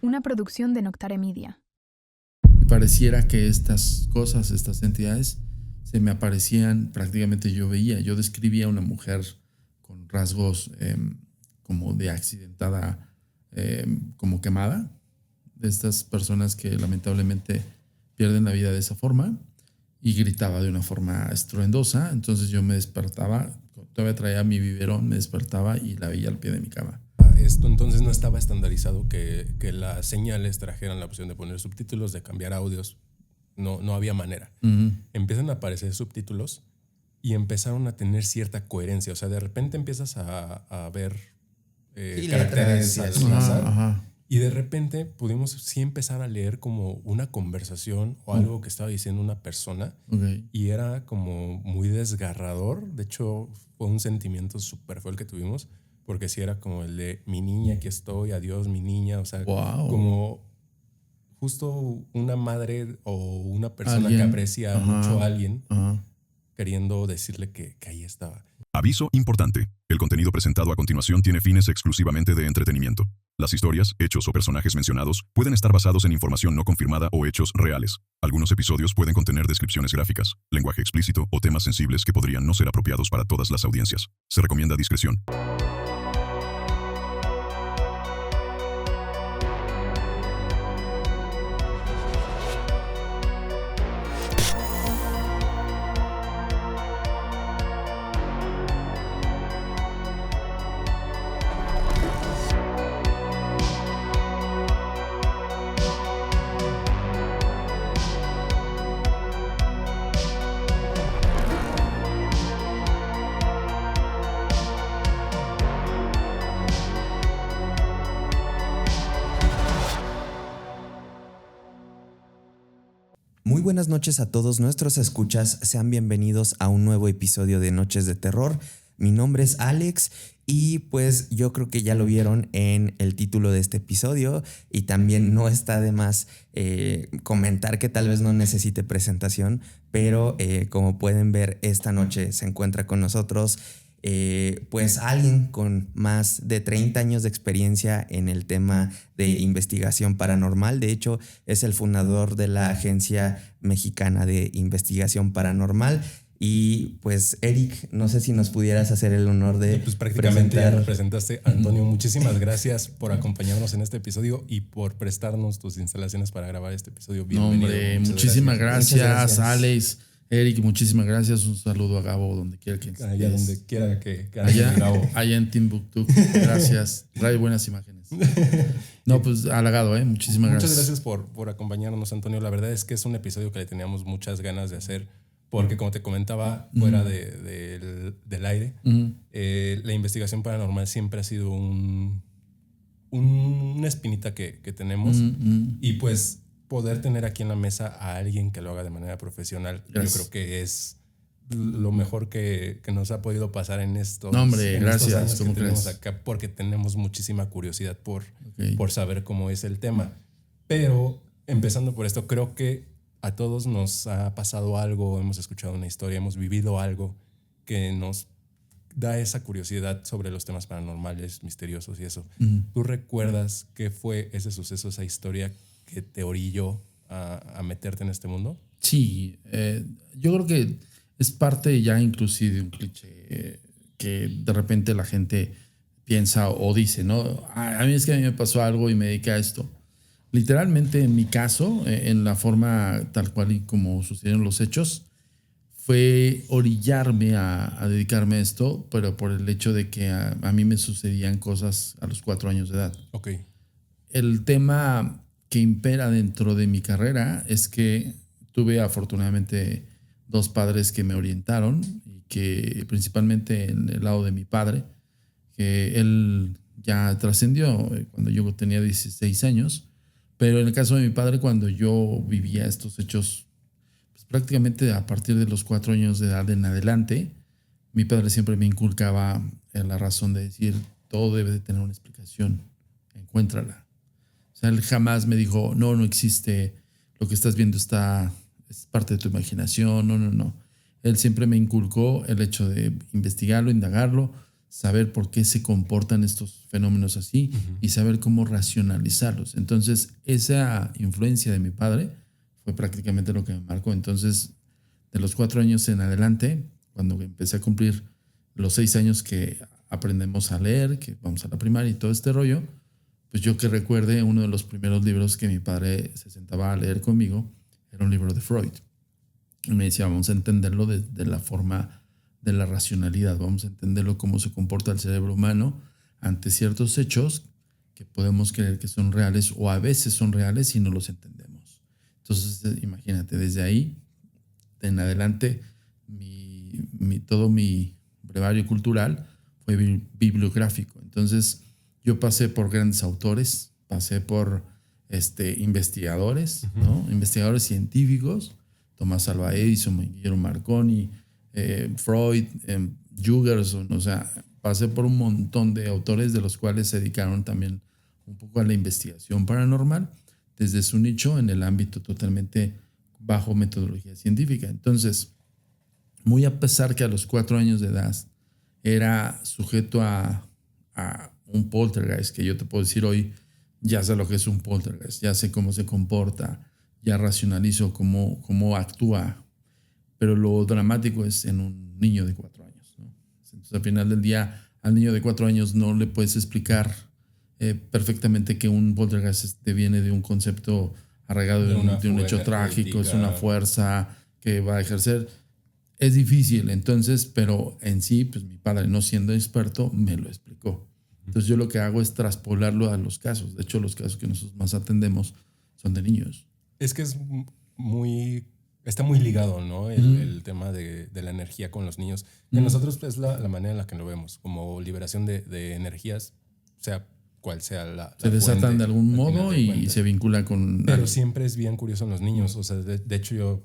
una producción de Noctare Media. Y pareciera que estas cosas, estas entidades, se me aparecían, prácticamente yo describía a una mujer con rasgos como de accidentada, como quemada, de estas personas que lamentablemente pierden la vida de esa forma, y gritaba de una forma estruendosa. Entonces yo me despertaba, todavía traía mi biberón, me despertaba y la veía al pie de mi cama. Esto entonces no estaba estandarizado que las señales trajeran la opción de poner subtítulos, de cambiar audios. No había manera. Uh-huh. Empiezan a aparecer subtítulos y empezaron a tener cierta coherencia. O sea, de repente empiezas a ver caracteres al azar. Y de repente pudimos sí empezar a leer como una conversación o algo que estaba diciendo una persona. Okay. Y era como muy desgarrador. De hecho, fue un sentimiento súper feo el que tuvimos, porque sí era como el de mi niña, aquí estoy, adiós mi niña. O sea, wow. Como justo una madre o una persona que aprecia mucho a alguien queriendo decirle que ahí estaba. Aviso importante. El contenido presentado a continuación tiene fines exclusivamente de entretenimiento. Las historias, hechos o personajes mencionados pueden estar basados en información no confirmada o hechos reales. Algunos episodios pueden contener descripciones gráficas, lenguaje explícito o temas sensibles que podrían no ser apropiados para todas las audiencias. Se recomienda discreción. Muy buenas noches a todos nuestros escuchas, sean bienvenidos a un nuevo episodio de Noches de Terror. Mi nombre es Alex y pues yo creo que ya lo vieron en el título de este episodio, y también no está de más comentar que tal vez no necesite presentación, pero como pueden ver, esta noche se encuentra con nosotros pues alguien con más de 30 años de experiencia en el tema de investigación paranormal. De hecho, es el fundador de la Agencia Mexicana de Investigación Paranormal. Y pues, Eric, no sé si nos pudieras hacer el honor de pues prácticamente ya lo presentaste, Antonio. Muchísimas gracias por acompañarnos en este episodio y por prestarnos tus instalaciones para grabar este episodio. Bienvenido. Hombre, muchísimas gracias, Alex. Eric, muchísimas gracias. Un saludo a Gabo, donde quiera que estés. Allá donde quiera que Gabo. Allá en Timbuktu. Gracias. Trae buenas imágenes. No, pues halagado, muchísimas gracias. Muchas gracias por acompañamente, Antonio. La verdad es que es un episodio que le teníamos muchas ganas de hacer, porque como te comentaba fuera del aire, la investigación paranormal siempre ha sido una espinita que tenemos. Y pues poder tener aquí en la mesa a alguien que lo haga de manera profesional, gracias. Yo creo que es lo mejor que nos ha podido pasar en estos, gracias, años que tenemos acá, porque tenemos muchísima curiosidad por saber cómo es el tema. Pero empezando por esto, creo que a todos nos ha pasado algo, hemos escuchado una historia, hemos vivido algo que nos da esa curiosidad sobre los temas paranormales, misteriosos y eso. ¿Tú recuerdas qué fue ese suceso, esa historia que te orilló a meterte en este mundo? Sí, yo creo que es parte ya inclusive de un cliché que de repente la gente piensa o dice, ¿no? A mí es que a mí me pasó algo y me dediqué a esto. Literalmente, en mi caso, en la forma tal cual y como sucedieron los hechos, fue orillarme a dedicarme a esto, pero por el hecho de que a mí me sucedían cosas a los 4 años de edad. Okay. El tema que impera dentro de mi carrera es que tuve afortunadamente 2 padres que me orientaron, y que principalmente en el lado de mi padre, que él ya trascendió cuando yo tenía 16 años, pero en el caso de mi padre, cuando yo vivía estos hechos, pues prácticamente a partir de los 4 años de edad en adelante, mi padre siempre me inculcaba en la razón de decir, todo debe de tener una explicación, encuéntrala. O sea, él jamás me dijo, no existe, lo que estás viendo es parte de tu imaginación, no. Él siempre me inculcó el hecho de investigarlo, indagarlo, saber por qué se comportan estos fenómenos así y saber cómo racionalizarlos. Entonces, esa influencia de mi padre fue prácticamente lo que me marcó. Entonces, de los 4 años en adelante, cuando empecé a cumplir los 6 años que aprendemos a leer, que vamos a la primaria y todo este rollo, pues yo que recuerde, uno de los primeros libros que mi padre se sentaba a leer conmigo era un libro de Freud. Y me decía, vamos a entenderlo de la forma de la racionalidad, vamos a entenderlo cómo se comporta el cerebro humano ante ciertos hechos que podemos creer que son reales o a veces son reales y no los entendemos. Entonces, imagínate, desde ahí en adelante, todo mi brevario cultural fue bibliográfico. Entonces, yo pasé por grandes autores, pasé por investigadores, ¿no? Investigadores científicos, Tomás Alva Edison, Guillermo Marconi, Freud, Jugerson, o sea, pasé por un montón de autores de los cuales se dedicaron también un poco a la investigación paranormal desde su nicho en el ámbito totalmente bajo metodología científica. Entonces, muy a pesar que a los 4 años de edad era sujeto a un poltergeist, que yo te puedo decir hoy, ya sé lo que es un poltergeist, ya sé cómo se comporta, ya racionalizo cómo actúa, pero lo dramático es en un niño de 4 años, ¿no? Entonces, al final del día, al niño de 4 años no le puedes explicar perfectamente que un poltergeist viene de un concepto arraigado de un hecho trágico, es una fuerza que va a ejercer. Es difícil, entonces, pero en sí, pues mi padre, no siendo experto, me lo explicó. Entonces yo lo que hago es traspolarlo a los casos. De hecho, los casos que nosotros más atendemos son de niños. Es que está muy ligado, ¿no? El tema de la energía con los niños. En nosotros es la manera en la que lo vemos, como liberación de energías, sea cual sea la se desatan fuente, de algún modo y se vincula con... Pero siempre es bien curioso en los niños. O sea, de hecho yo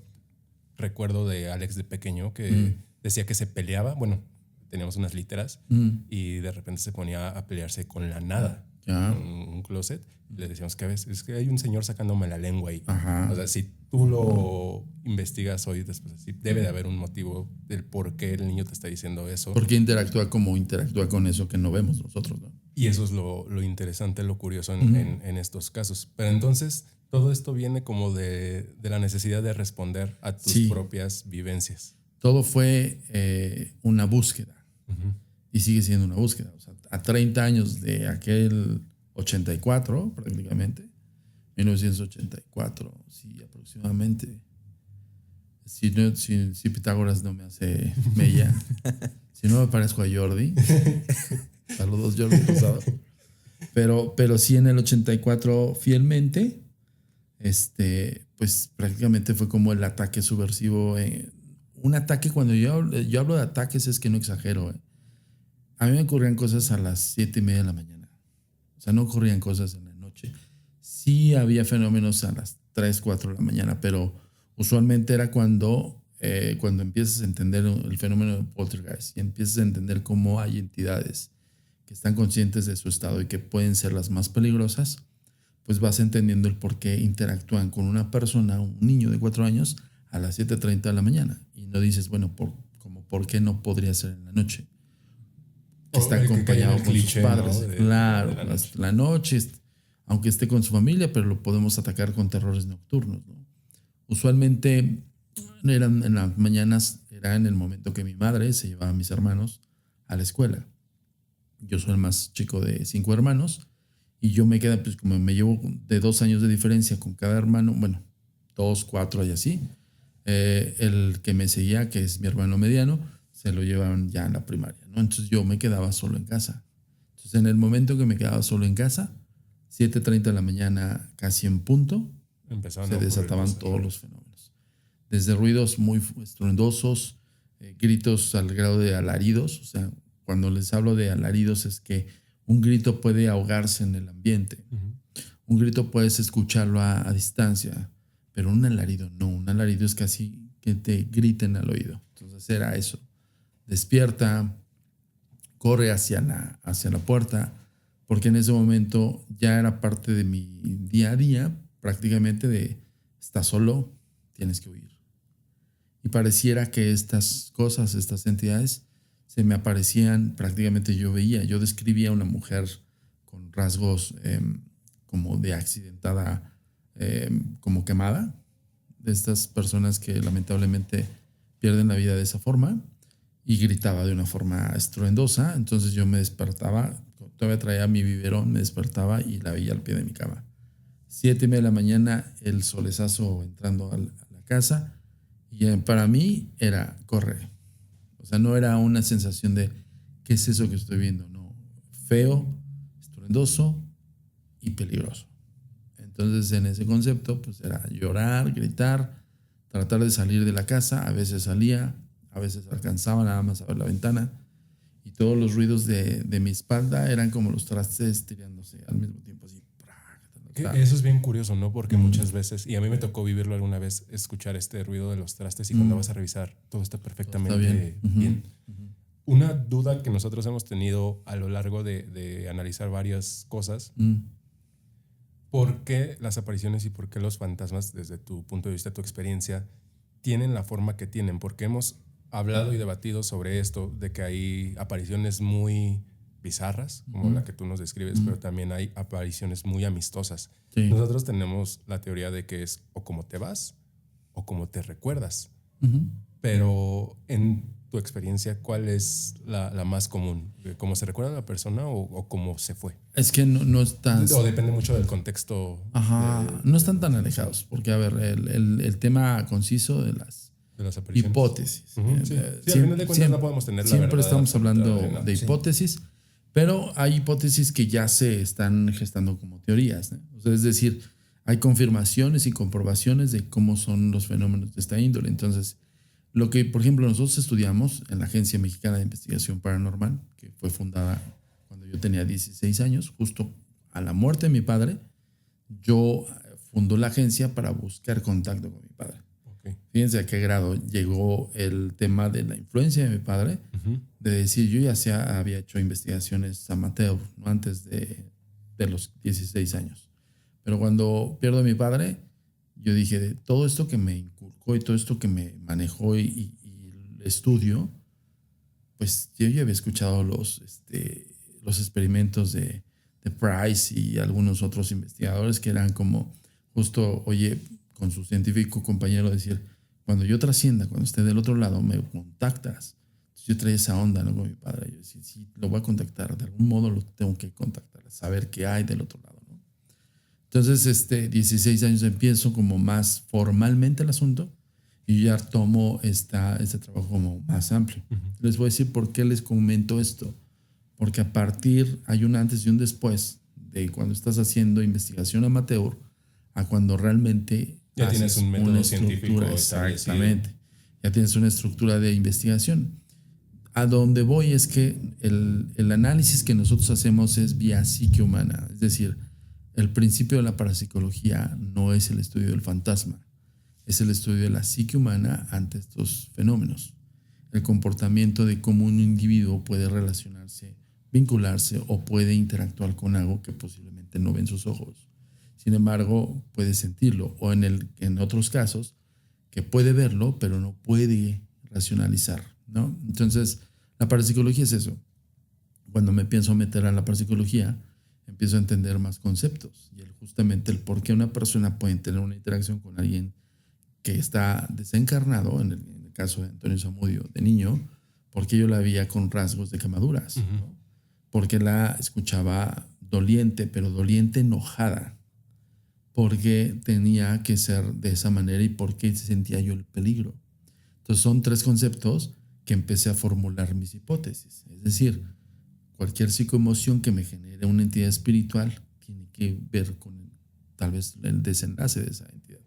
recuerdo de Alex de pequeño que decía que se peleaba, bueno, teníamos unas literas y de repente se ponía a pelearse con la nada. Un closet. Le decíamos que a veces es que hay un señor sacándome la lengua ahí. O sea, si tú lo investigas hoy, después sí, debe de haber un motivo del por qué el niño te está diciendo eso. ¿Por qué interactúa como interactúa con eso que no vemos nosotros, ¿no? Y eso es lo interesante, lo curioso en estos casos. Pero entonces todo esto viene como de la necesidad de responder a tus propias vivencias. Todo fue una búsqueda. Y sigue siendo una búsqueda. O sea, a 30 años de aquel 84, prácticamente, 1984, sí, aproximadamente. Si Pitágoras no me hace mella, si no me parezco a Jordi. Saludos, Jordi Rosado. Pero sí, en el 84, fielmente, pues prácticamente fue como el ataque subversivo. Un ataque, cuando yo hablo de ataques, es que no exagero. A mí me ocurrían cosas a las 7:30 de la mañana. O sea, no ocurrían cosas en la noche. Sí había fenómenos a las 3, 4 de la mañana, pero usualmente era cuando empiezas a entender el fenómeno de poltergeist y empiezas a entender cómo hay entidades que están conscientes de su estado y que pueden ser las más peligrosas, pues vas entendiendo el por qué interactúan con una persona, un niño de 4 años, a las 7:30 de la mañana. Y no dices, bueno, ¿por qué no podría ser en la noche? Que está acompañado con sus padres. ¿No? Claro, la noche, aunque esté con su familia, pero lo podemos atacar con terrores nocturnos, ¿no? Usualmente eran en las mañanas, era en el momento que mi madre se llevaba a mis hermanos a la escuela. Yo soy el más chico de 5 hermanos y yo me quedo, pues como me llevo de 2 años de diferencia con cada hermano, bueno, 2, 4 y así. El que me seguía, que es mi hermano mediano, se lo llevaban ya en la primaria, ¿no? Entonces yo me quedaba solo en casa. Entonces en el momento que me quedaba solo en casa, 7:30 de la mañana, casi en punto, se desataban todos los fenómenos. Desde ruidos muy estruendosos, gritos al grado de alaridos. O sea, cuando les hablo de alaridos es que un grito puede ahogarse en el ambiente. Un grito puedes escucharlo a distancia, pero un alarido no. Un alarido es casi que te griten al oído. Entonces era eso. Despierta, corre hacia la puerta, porque en ese momento ya era parte de mi día a día, prácticamente de estás solo, tienes que huir. Y pareciera que estas cosas, estas entidades, se me aparecían, prácticamente yo describía a una mujer con rasgos como de accidentada, como quemada, de estas personas que lamentablemente pierden la vida de esa forma, y gritaba de una forma estruendosa. Entonces yo me despertaba, todavía traía mi biberón, me despertaba y la veía al pie de mi cama. 7:30 de la mañana, el solezazo entrando a la casa, y para mí era correr. O sea, no era una sensación de ¿qué es eso que estoy viendo? No, feo, estruendoso y peligroso. Entonces, en ese concepto, pues era llorar, gritar, tratar de salir de la casa. A veces salía, a veces alcanzaba nada más a ver la ventana, y todos los ruidos de mi espalda eran como los trastes tirándose al mismo tiempo, así. Eso es bien curioso, ¿no? Porque muchas veces, y a mí me tocó vivirlo alguna vez, escuchar este ruido de los trastes, y cuando vas a revisar, todo está perfectamente bien. Una duda que nosotros hemos tenido a lo largo de analizar varias cosas, ¿por qué las apariciones y por qué los fantasmas, desde tu punto de vista, tu experiencia, tienen la forma que tienen? Porque hemos hablado y debatido sobre esto, de que hay apariciones muy bizarras, como la que tú nos describes, pero también hay apariciones muy amistosas. Sí. Nosotros tenemos la teoría de que es o como te vas o como te recuerdas. Pero en tu experiencia, ¿cuál es la más común? ¿Cómo se recuerda a la persona o cómo se fue? Es que no están... O depende mucho del contexto. No están tan alejados, porque a ver, el tema conciso de las hipótesis. Sí, al final de cuentas no podemos tener la verdad. Siempre estamos hablando de hipótesis. Pero hay hipótesis que ya se están gestando como teorías, ¿no? O sea, es decir, hay confirmaciones y comprobaciones de cómo son los fenómenos de esta índole. Entonces, lo que, por ejemplo, nosotros estudiamos en la Agencia Mexicana de Investigación Paranormal, que fue fundada cuando yo tenía 16 años, justo a la muerte de mi padre, yo fundó la agencia para buscar contacto con mi padre. Okay. Fíjense a qué grado llegó el tema de la influencia de mi padre, de decir, yo ya había hecho investigaciones amateur, ¿no? Antes de los 16 años. Pero cuando pierdo a mi padre, yo dije, de todo esto que me inculcó y todo esto que me manejó y el estudio, pues yo ya había escuchado los experimentos de Price y algunos otros investigadores que eran como justo, oye, con su científico compañero, decir, cuando yo trascienda, cuando esté del otro lado, me contactas. Entonces yo traía esa onda, ¿no? Con mi padre. Yo decía, sí, lo voy a contactar, de algún modo lo tengo que contactar, saber qué hay del otro lado, ¿no? Entonces, 16 años empiezo como más formalmente el asunto, y ya tomo este trabajo como más amplio. Les voy a decir por qué les comento esto. Porque a partir, hay un antes y un después de cuando estás haciendo investigación amateur a cuando realmente ya tienes un método científico. Exactamente. Ya tienes una estructura de investigación. A donde voy es que el análisis que nosotros hacemos es vía psique humana. Es decir, el principio de la parapsicología no es el estudio del fantasma, es el estudio de la psique humana ante estos fenómenos. El comportamiento de cómo un individuo puede relacionarse, vincularse o puede interactuar con algo que posiblemente no ven sus ojos. Sin embargo, puede sentirlo, o en otros casos, que puede verlo, pero no puede racionalizar, ¿no? Entonces, la parapsicología es eso. Cuando me pienso meter a la parapsicología, empiezo a entender más conceptos, y justamente el por qué una persona puede tener una interacción con alguien que está desencarnado, en el caso de Antonio Zamudio, de niño, porque yo la veía con rasgos de quemaduras, ¿no? Porque la escuchaba doliente, pero doliente enojada, porque tenía que ser de esa manera y porque sentía yo el peligro. Entonces son 3 conceptos que empecé a formular mis hipótesis. Es decir, cualquier psicoemoción que me genere una entidad espiritual tiene que ver con tal vez el desenlace de esa entidad.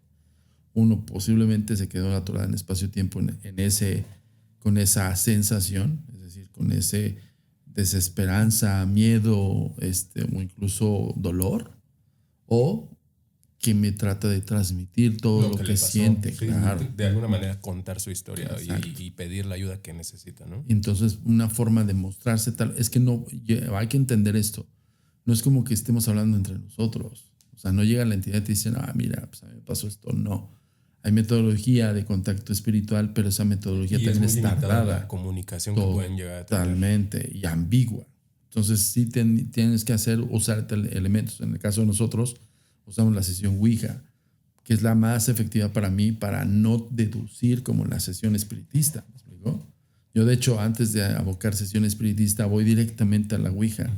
Uno posiblemente se quedó atorado en espacio-tiempo con esa sensación, es decir, con ese desesperanza, miedo, o incluso dolor, o que me trata de transmitir todo lo que siente. Sí, claro. De alguna manera contar su historia y pedir la ayuda que necesita, ¿no? Entonces, una forma de mostrarse tal, es que no, hay que entender esto. No es como que estemos hablando entre nosotros. O sea, no llega la entidad y te dicen, mira, pues a mí me pasó esto. No. Hay metodología de contacto espiritual, pero esa metodología y también es muy está limitada dada. la comunicación que pueden llegar a tener. Totalmente, y ambigua. Entonces sí tienes que usar elementos. En el caso de nosotros, usamos la sesión Ouija, que es la más efectiva para mí para no deducir como la sesión espiritista. ¿Me explico? Yo, de hecho, antes de abocar sesión espiritista, voy directamente a la Ouija.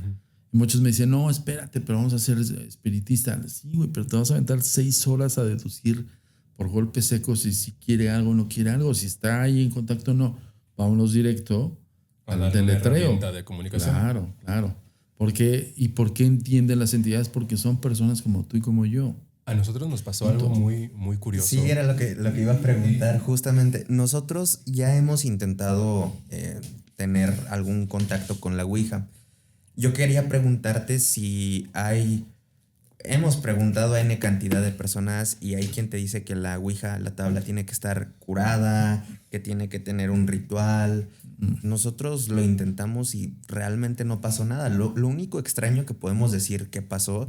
Y muchos me dicen, no, espérate, pero vamos a hacer espiritista. Sí, güey, pero te vas a aventar 6 horas a deducir por golpes secos si quiere algo o no quiere algo, si está ahí en contacto o no. Vámonos directo al deletreo. De comunicación. Claro. ¿Por qué entienden las entidades? Porque son personas como tú y como yo. A nosotros nos pasó algo muy, muy curioso. Sí, era lo que iba a preguntar justamente. Nosotros ya hemos intentado tener algún contacto con la Ouija. Yo quería preguntarte si hemos preguntado a N cantidad de personas y hay quien te dice que la Ouija, la tabla, tiene que estar curada, que tiene que tener un ritual. Nosotros lo intentamos y realmente no pasó nada. Lo único extraño que podemos decir que pasó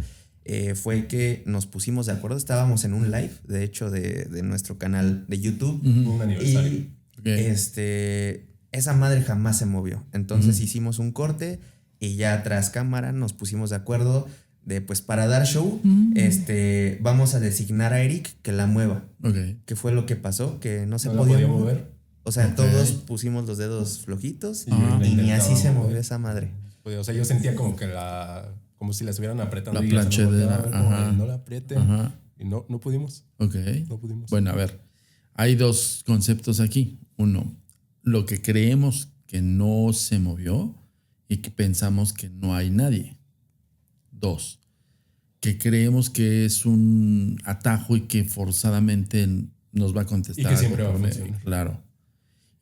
fue que nos pusimos de acuerdo. Estábamos en un live, de hecho, de nuestro canal de YouTube. Un aniversario. Y esa madre jamás se movió. Entonces hicimos un corte y ya tras cámara nos pusimos de acuerdo de, pues, para dar show, vamos a designar a Eric que la mueva. ¿Qué fue lo que pasó? Que no se podía mover. O sea, todos pusimos los dedos flojitos y ni así se movió esa madre. O sea, yo sentía como que como si la estuvieran apretando. La planchadera. No la aprieten. Y no pudimos. No pudimos. Bueno, a ver. Hay dos conceptos aquí. Uno, lo que creemos que no se movió y que pensamos que no hay nadie. 2, que creemos que es un atajo y que forzadamente nos va a contestar. Y que siempre va a funcionar. Claro.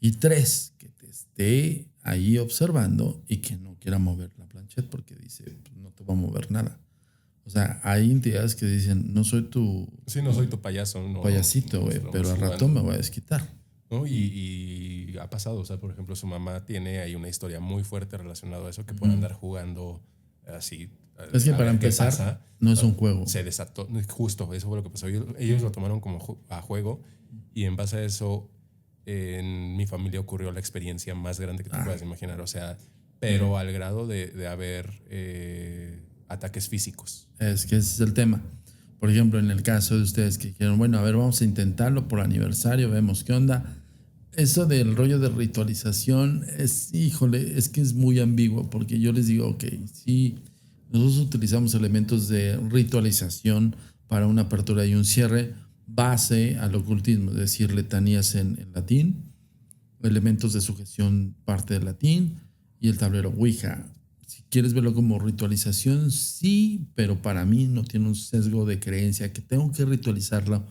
Y 3, que te esté ahí observando y que no quiera mover la plancheta porque dice, pues, no te va a mover nada. O sea, hay entidades que dicen, no soy tu... Sí, no soy tu payaso. No, payasito, güey, pero al rato me voy a desquitar. ¿No? Y ha pasado, o sea, por ejemplo, su mamá tiene ahí una historia muy fuerte relacionada a eso, que puede andar jugando así. Es que para empezar, no es un juego. Se desató, justo, eso fue lo que pasó. Ellos lo tomaron como a juego y en base a eso, en mi familia ocurrió la experiencia más grande que tú puedas imaginar, o sea, pero al grado de haber ataques físicos. Es que ese es el tema. Por ejemplo, en el caso de ustedes que dijeron, bueno, a ver, vamos a intentarlo por aniversario, vemos qué onda. Eso del rollo de ritualización es que es muy ambiguo, porque yo les digo, ok, sí, nosotros utilizamos elementos de ritualización para una apertura y un cierre base al ocultismo, es decir, letanías en latín, elementos de sujeción parte del latín y el tablero Ouija. Si quieres verlo como ritualización, sí, pero para mí no tiene un sesgo de creencia que tengo que ritualizarlo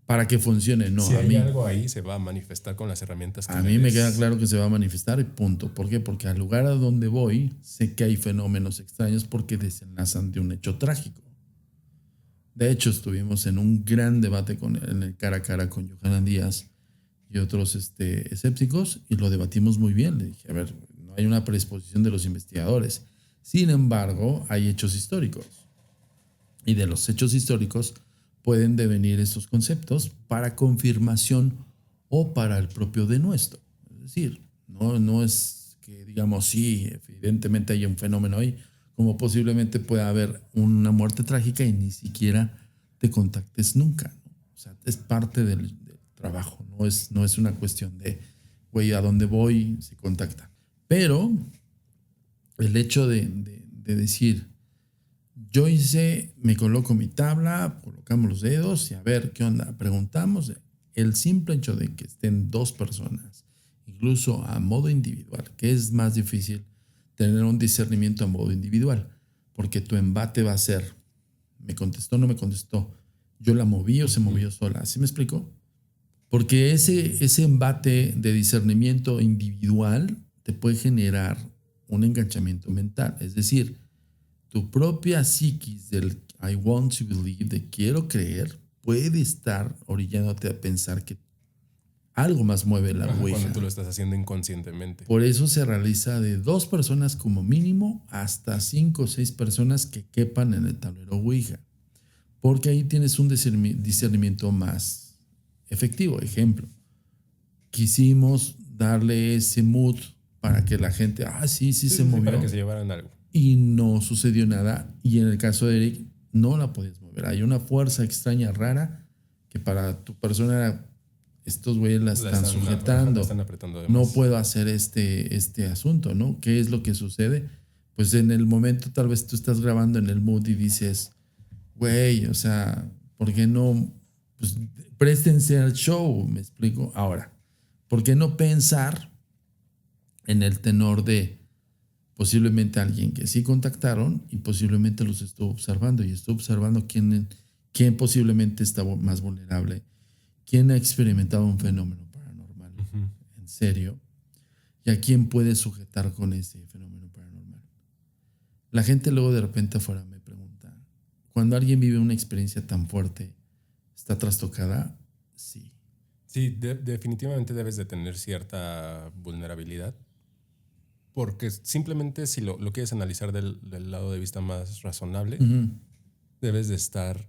para que funcione. No, si hay algo ahí, se va a manifestar con las herramientas que a mí me queda claro que se va a manifestar y punto. ¿Por qué? Porque al lugar a donde voy sé que hay fenómenos extraños porque desenlazan de un hecho trágico. De hecho, estuvimos en un gran debate en el cara a cara con Johanan Díaz y otros escépticos y lo debatimos muy bien. Le dije, a ver, no hay una predisposición de los investigadores. Sin embargo, hay hechos históricos. Y de los hechos históricos pueden devenir estos conceptos para confirmación o para el propio denuesto. Es decir, no es que digamos, sí, evidentemente hay un fenómeno ahí, como posiblemente pueda haber una muerte trágica y ni siquiera te contactes nunca, ¿no? O sea, es parte del trabajo, no es una cuestión de, güey, a dónde voy se contacta. Pero el hecho de decir, yo me coloco mi tabla, colocamos los dedos y a ver qué onda, preguntamos, el simple hecho de que estén 2 personas, incluso a modo individual, que es más difícil tener un discernimiento a modo individual, porque tu embate va a ser, me contestó, no me contestó, yo la moví o se movió sola, ¿sí me explico? Porque ese embate de discernimiento individual te puede generar un enganchamiento mental, es decir, tu propia psiquis del I want to believe, de quiero creer, puede estar orillándote a pensar que algo más mueve la Ouija. Cuando tú lo estás haciendo inconscientemente. Por eso se realiza de 2 personas como mínimo hasta 5 o 6 personas que quepan en el tablero Ouija. Porque ahí tienes un discernimiento más efectivo. Ejemplo, quisimos darle ese mood para que la gente, sí se movió. Para que se llevaran algo. Y no sucedió nada. Y en el caso de Eric, no la podías mover. Hay una fuerza extraña, rara, que para tu persona era, estos güeyes la están sujetando. La están apretando no puedo hacer este asunto, ¿no? ¿Qué es lo que sucede? Pues en el momento tal vez tú estás grabando en el mood y dices, güey, o sea, ¿por qué no? Pues préstense al show, ¿me explico? Ahora, ¿por qué no pensar en el tenor de posiblemente alguien que sí contactaron y posiblemente los estuvo observando y estuvo observando quién posiblemente está más vulnerable, quién ha experimentado un fenómeno paranormal en serio y a quién puede sujetar con ese fenómeno paranormal? La gente luego de repente afuera me pregunta, ¿cuando alguien vive una experiencia tan fuerte, está trastocada? Sí. Sí, definitivamente debes de tener cierta vulnerabilidad. Porque simplemente si lo quieres analizar del lado de vista más razonable, debes de estar,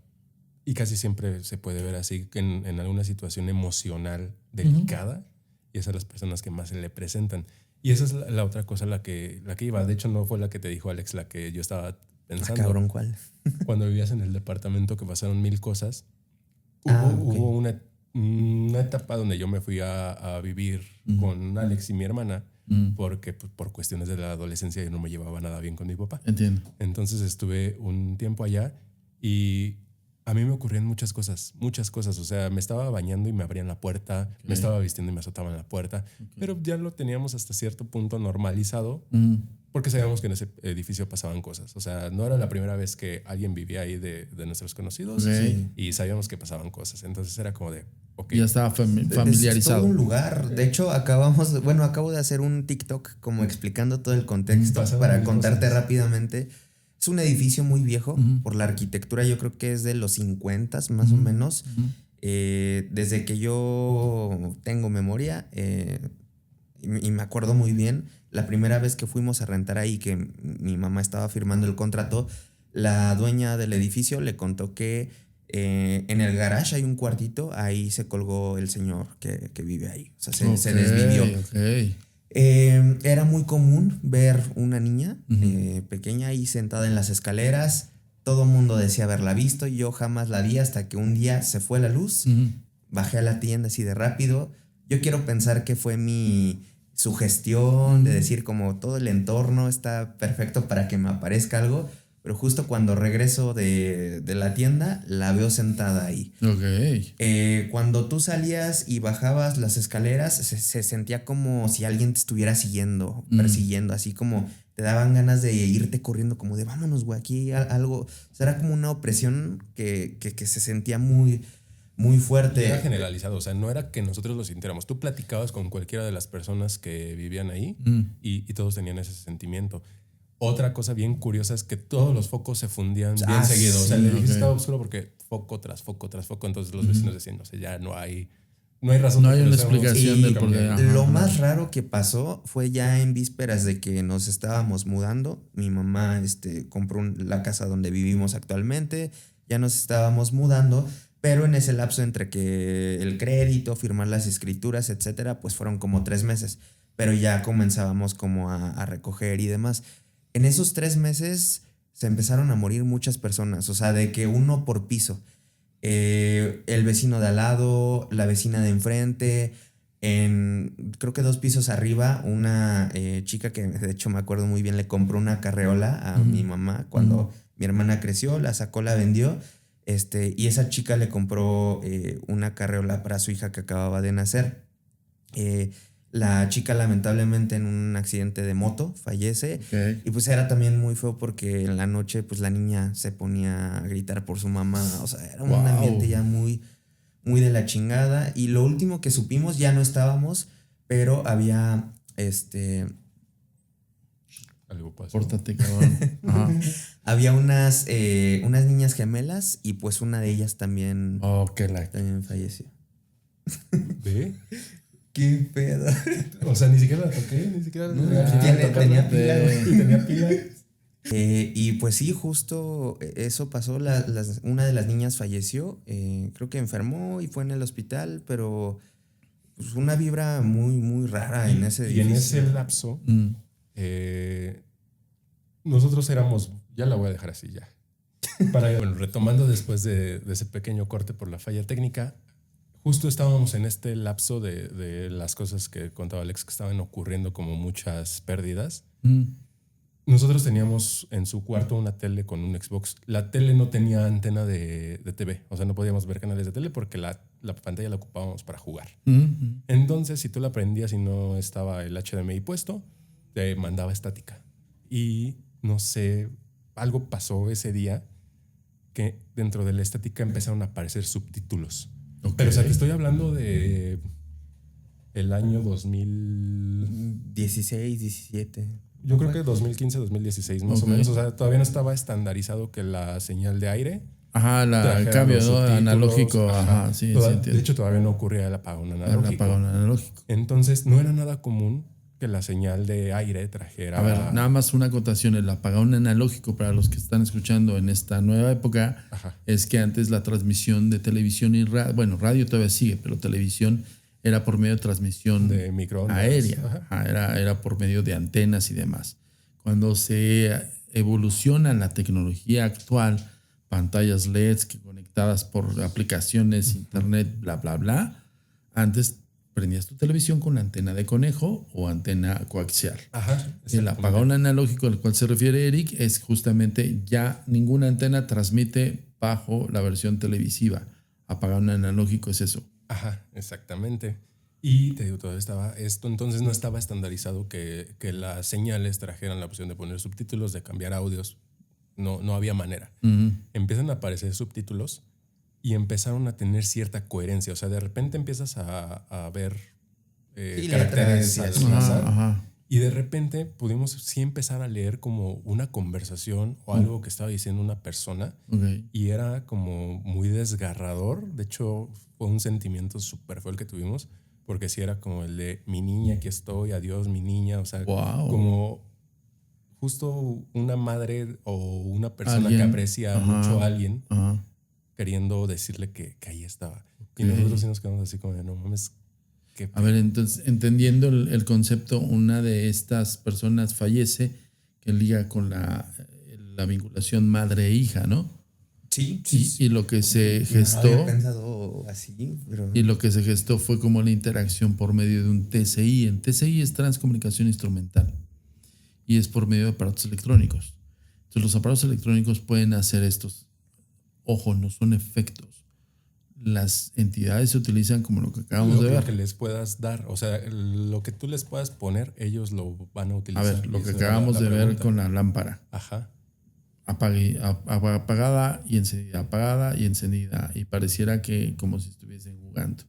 y casi siempre se puede ver así, en alguna situación emocional delicada, y esas son las personas que más se le presentan. Y esa es la otra cosa la que iba. De hecho, no fue la que te dijo Alex, la que yo estaba pensando. Cabrón, ¿cuál? Cuando vivías en el departamento que pasaron 1000 cosas, hubo una etapa donde yo me fui a vivir con Alex y mi hermana, porque pues, por cuestiones de la adolescencia yo no me llevaba nada bien con mi papá. Entiendo. Entonces estuve un tiempo allá y a mí me ocurrían muchas cosas. O sea, me estaba bañando y me abrían la puerta, me estaba vistiendo y me azotaban la puerta, pero ya lo teníamos hasta cierto punto normalizado, porque sabíamos que en ese edificio pasaban cosas. O sea, no era la primera vez que alguien vivía ahí de nuestros conocidos, y sabíamos que pasaban cosas. Entonces era como de, okay. Ya estaba familiarizado. Es todo un lugar. De hecho, acabo de hacer un TikTok como explicando todo el contexto para contarte rápidamente. Es un edificio muy viejo por la arquitectura. Yo creo que es de los 50 más o menos. Desde que yo tengo memoria y me acuerdo muy bien, la primera vez que fuimos a rentar ahí, que mi mamá estaba firmando el contrato, la dueña del edificio le contó que en el garage hay un cuartito, ahí se colgó el señor que vive ahí. O sea, se desvivió. Era muy común ver una niña pequeña ahí sentada en las escaleras. Todo el mundo decía haberla visto. Yo jamás la vi hasta que un día se fue la luz. Bajé a la tienda así de rápido. Yo quiero pensar que fue mi sugestión de decir como todo el entorno está perfecto para que me aparezca algo. Pero justo cuando regreso de la tienda, la veo sentada ahí. Cuando tú salías y bajabas las escaleras, se sentía como si alguien te estuviera siguiendo, persiguiendo, así como te daban ganas de irte corriendo, como de vámonos, güey, aquí algo. O sea, era como una opresión que se sentía muy, muy fuerte. Era generalizado, o sea, no era que nosotros lo sintiéramos. Tú platicabas con cualquiera de las personas que vivían ahí y todos tenían ese sentimiento. Otra cosa bien curiosa es que todos los focos se fundían bien seguido. O sea, el edificio estaba oscuro porque foco tras foco tras foco. Entonces los vecinos decían, no sé, ya no hay razón. No hay una explicación del por qué. Lo más raro que pasó fue ya en vísperas de que nos estábamos mudando. Mi mamá compró la casa donde vivimos actualmente. Ya nos estábamos mudando. Pero en ese lapso entre que el crédito, firmar las escrituras, etcétera, pues fueron como 3 meses. Pero ya comenzábamos como a recoger y demás. En esos 3 meses se empezaron a morir muchas personas, o sea, de que uno por piso. El vecino de al lado, la vecina de enfrente, creo que 2 pisos arriba, una chica que de hecho me acuerdo muy bien, le compró una carreola a mi mamá cuando mi hermana creció, la sacó, la vendió, y esa chica le compró una carreola para su hija que acababa de nacer. La chica lamentablemente en un accidente de moto fallece. Y pues era también muy feo porque en la noche pues la niña se ponía a gritar por su mamá. O sea, era un ambiente ya muy, muy de la chingada. Y lo último que supimos, ya no estábamos, pero había algo pasó. Pórtate, cabrón. Había unas niñas gemelas y pues una de ellas también, también falleció. ¿Ve? ¿Qué pedo? O sea, ni siquiera la toqué, ni siquiera tenía pila. Y tenía pila. Y pues sí, justo eso pasó. Una de las niñas falleció. Creo que enfermó y fue en el hospital, pero pues una vibra muy, muy rara en ese edificio. Y en ese lapso, nosotros éramos, ya la voy a dejar así ya. Bueno, retomando después de ese pequeño corte por la falla técnica, justo estábamos en este lapso de las cosas que contaba Alex, que estaban ocurriendo como muchas pérdidas. Nosotros teníamos en su cuarto una tele con un Xbox. La tele no tenía antena de TV, o sea, no podíamos ver canales de tele porque la pantalla la ocupábamos para jugar. Entonces, si tú la prendías y no estaba el HDMI puesto, te mandaba estática. Y no sé, algo pasó ese día que dentro de la estática empezaron a aparecer subtítulos. Okay. Pero o sea, te estoy hablando de el año 2016, 17. Yo creo que 2015, 2016 más o menos. O sea, todavía no estaba estandarizado que la señal de aire. Ajá, el cambio, ¿no? Analógico. Ajá, sí, de hecho, todavía no ocurría el apagón analógico. El apagón analógico. Entonces, no era nada común que la señal de aire trajera... A ver, nada más una acotación. El apagón analógico, para los que están escuchando en esta nueva época, es que antes la transmisión de televisión y radio, bueno, radio todavía sigue, pero televisión era por medio de transmisión de microondas aérea. Era por medio de antenas y demás. Cuando se evoluciona la tecnología actual, pantallas LEDs conectadas por aplicaciones, internet, bla, bla, bla, antes prendías tu televisión con antena de conejo o antena coaxial. El apagón analógico al cual se refiere Eric es justamente ya ninguna antena transmite bajo la versión televisiva. Apagón analógico es eso. Ajá, exactamente. Y te digo, todavía estaba esto, entonces no estaba estandarizado que las señales trajeran la opción de poner subtítulos, de cambiar audios. No había manera. Empiezan a aparecer subtítulos y empezaron a tener cierta coherencia. O sea, de repente empiezas a ver caracteres al azar. Y de repente pudimos sí empezar a leer como una conversación o algo que estaba diciendo una persona. Y era como muy desgarrador. De hecho, fue un sentimiento súper feo el que tuvimos. Porque sí era como el de mi niña, aquí estoy, adiós mi niña. O sea, como justo una madre o una persona que aprecia mucho a alguien queriendo decirle que ahí estaba. Y nosotros sí nos quedamos así como de no mames. A ver, entonces, entendiendo el concepto, una de estas personas fallece que liga con la vinculación madre-hija, ¿no? Sí. Y lo que se gestó... No había pensado así, pero... Y lo que se gestó fue como la interacción por medio de un TCI. En TCI es transcomunicación instrumental y es por medio de aparatos electrónicos. Entonces los aparatos electrónicos pueden hacer estos. Ojo, no son efectos. Las entidades se utilizan como lo que acabamos de ver. Lo que les puedas dar, o sea, lo que tú les puedas poner, ellos lo van a utilizar. A ver, lo que acabamos de ver con la lámpara. Apagada y encendida, y pareciera que como si estuviesen jugando.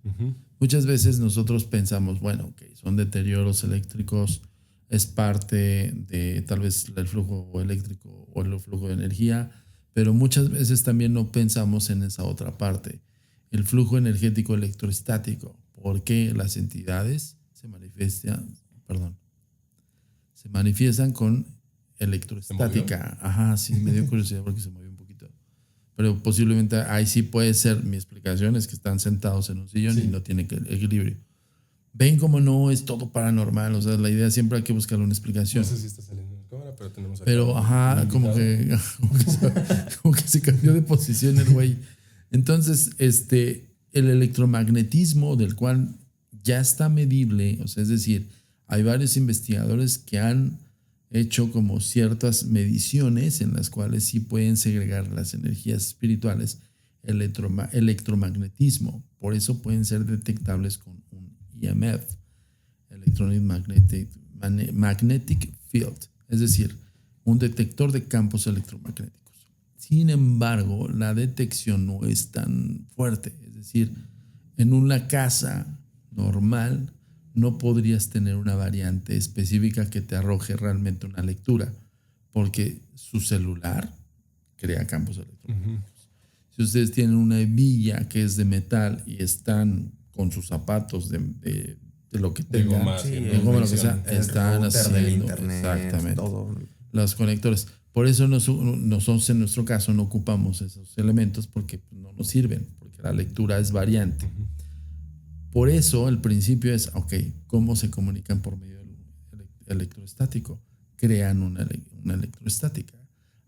Muchas veces nosotros pensamos, bueno, okay, son deterioros eléctricos, es parte de tal vez el flujo eléctrico o el flujo de energía, pero muchas veces también no pensamos en esa otra parte, el flujo energético electroestático, porque las entidades se manifiestan con electroestática. Ajá, sí, me dio curiosidad porque se movió un poquito. Pero posiblemente ahí sí puede ser mi explicación, es que están sentados en un sillón y no tienen equilibrio. Ven como no es todo paranormal, o sea, la idea siempre hay que buscarle una explicación. No sé si está saliendo en cámara, pero tenemos aquí. Pero como que se cambió de posición el güey. Entonces, el electromagnetismo del cual ya está medible, o sea, es decir, hay varios investigadores que han hecho como ciertas mediciones en las cuales sí pueden segregar las energías espirituales, electromagnetismo. Por eso pueden ser detectables con un EMF, Electronic Magnetic Field, es decir, un detector de campos electromagnéticos. Sin embargo, la detección no es tan fuerte. Es decir, en una casa normal no podrías tener una variante específica que te arroje realmente una lectura, porque su celular crea campos electromagnéticos. Si ustedes tienen una hebilla que es de metal y están con sus zapatos de lo que tengan, lo que sea, están haciendo internet, exactamente todo. Los conectores. Por eso nosotros en nuestro caso no ocupamos esos elementos porque no nos sirven, porque la lectura es variante. Por eso el principio es, ¿cómo se comunican por medio del electroestático? Crean una electroestática.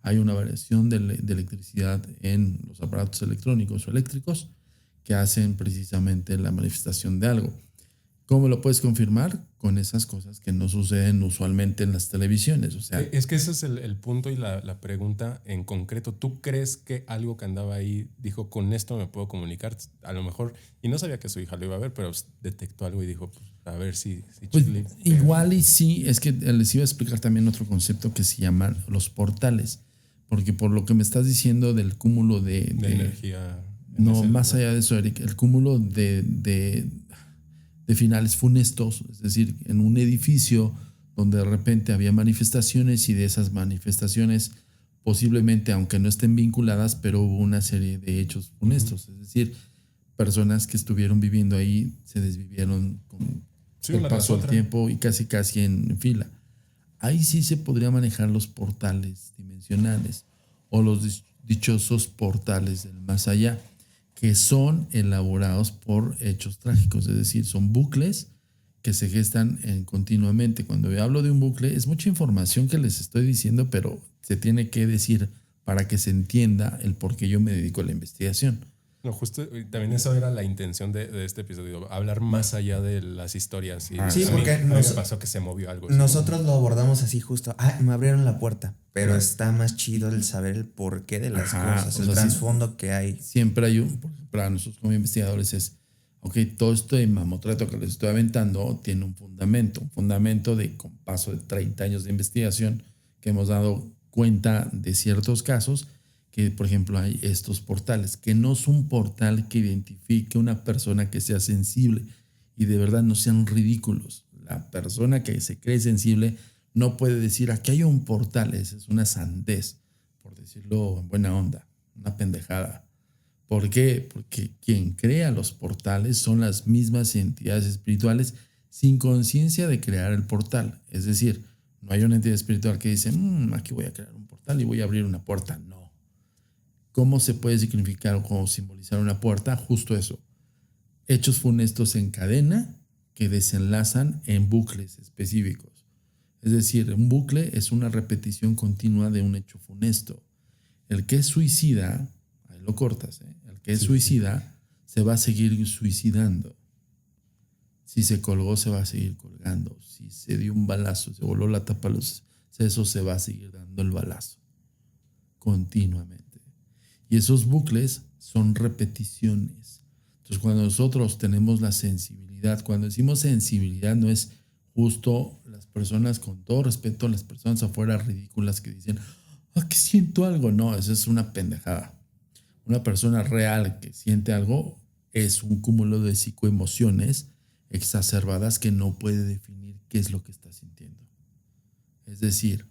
Hay una variación de electricidad en los aparatos electrónicos o eléctricos que hacen precisamente la manifestación de algo. ¿Cómo lo puedes confirmar? Con esas cosas que no suceden usualmente en las televisiones. O sea, es que ese es el punto y la pregunta en concreto. ¿Tú crees que algo que andaba ahí dijo, con esto me puedo comunicar? A lo mejor, y no sabía que su hija lo iba a ver, pero detectó algo y dijo, pues, a ver si pues, igual y sí, es que les iba a explicar también otro concepto que se llaman los portales. Porque por lo que me estás diciendo del cúmulo de energía. No, más allá de eso, Eric, el cúmulo de finales funestos, es decir, en un edificio donde de repente había manifestaciones y de esas manifestaciones posiblemente, aunque no estén vinculadas, pero hubo una serie de hechos funestos, es decir, personas que estuvieron viviendo ahí se desvivieron con el paso del tiempo y casi en fila. Ahí sí se podría manejar los portales dimensionales o los dichosos portales del más allá, que son elaborados por hechos trágicos, es decir, son bucles que se gestan continuamente. Cuando yo hablo de un bucle, es mucha información que les estoy diciendo, pero se tiene que decir para que se entienda el por qué yo me dedico a la investigación. No, justo también eso era la intención de este episodio, hablar más allá de las historias. Y sí, porque me pasó que se movió algo. Nosotros lo abordamos así justo. Me abrieron la puerta, pero está más chido el saber el porqué de las cosas, el trasfondo que hay. Siempre hay para nosotros como investigadores es, todo este mamotreto que les estoy aventando tiene un fundamento de con paso de 30 años de investigación que hemos dado cuenta de ciertos casos que, por ejemplo, hay estos portales, que no es un portal que identifique una persona que sea sensible y de verdad no sean ridículos. La persona que se cree sensible no puede decir, aquí hay un portal, es una sandez, por decirlo en buena onda, una pendejada. ¿Por qué? Porque quien crea los portales son las mismas entidades espirituales sin conciencia de crear el portal. Es decir, no hay una entidad espiritual que dice, aquí voy a crear un portal y voy a abrir una puerta. No. ¿Cómo se puede significar o cómo simbolizar una puerta? Justo eso. Hechos funestos en cadena que desenlazan en bucles específicos. Es decir, un bucle es una repetición continua de un hecho funesto. El que es suicida, ahí lo cortas, el que es suicida se va a seguir suicidando. Si se colgó, se va a seguir colgando. Si se dio un balazo, se voló la tapa a los sesos, se va a seguir dando el balazo continuamente. Y esos bucles son repeticiones. Entonces, cuando nosotros tenemos la sensibilidad, cuando decimos sensibilidad, no es justo las personas, con todo respeto, las personas afuera ridículas que dicen, que siento algo. No, eso es una pendejada. Una persona real que siente algo es un cúmulo de psicoemociones exacerbadas que no puede definir qué es lo que está sintiendo. Es decir,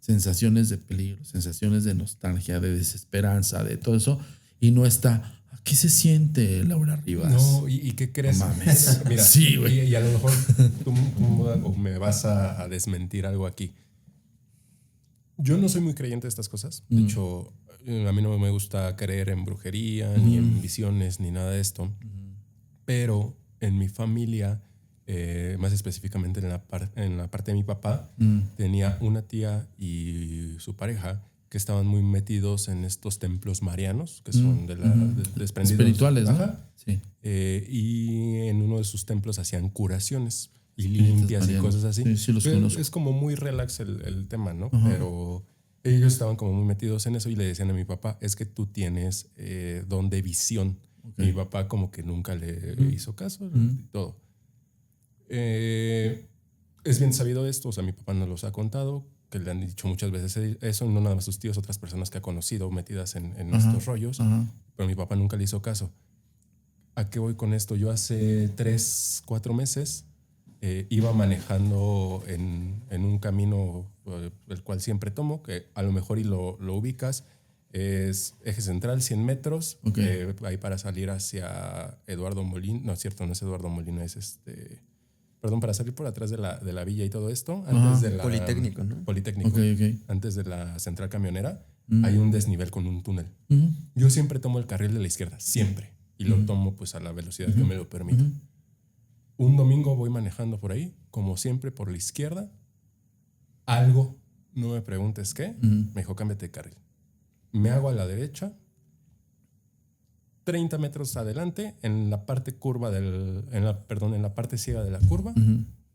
sensaciones de peligro, sensaciones de nostalgia, de desesperanza, de todo eso, y no está, ¿qué se siente, Laura Rivas? No, ¿y qué crees? No mames. Mira, sí, güey. Y a lo mejor tú me vas a desmentir algo aquí. Yo no soy muy creyente de estas cosas. De hecho, a mí no me gusta creer en brujería, ni en visiones, ni nada de esto. Pero en mi familia, más específicamente en la parte de mi papá, tenía una tía y su pareja que estaban muy metidos en estos templos marianos, que son desprendidos. Espirituales, ¿no? Sí. Y en uno de sus templos hacían curaciones y limpias y cosas así. Sí, sí los conozco. Es como muy relax el tema, ¿no? Pero ellos estaban como muy metidos en eso y le decían a mi papá, es que tú tienes don de visión. Okay. Mi papá como que nunca le hizo caso y todo. Es bien sabido esto, o sea, mi papá nos los ha contado, que le han dicho muchas veces eso, no nada más sus tíos, otras personas que ha conocido metidas en estos rollos, pero mi papá nunca le hizo caso. ¿A qué voy con esto? Yo hace 3-4 meses iba manejando en un camino el cual siempre tomo, que a lo mejor y lo ubicas, es eje central, 100 metros, ahí para salir hacia Eduardo Molino, no es cierto, no es Eduardo Molino, es para salir por atrás de la villa y todo esto, antes de la... Politécnico, ¿no? Politécnico. Ok. Antes de la central camionera, hay un desnivel con un túnel. Uh-huh. Yo siempre tomo el carril de la izquierda, siempre. Y lo tomo pues a la velocidad que me lo permite. Un domingo voy manejando por ahí, como siempre, por la izquierda. Algo, no me preguntes qué, me dijo, cámbiate de carril. Me hago a la derecha, 30 metros adelante, en la parte curva en la parte ciega de la curva,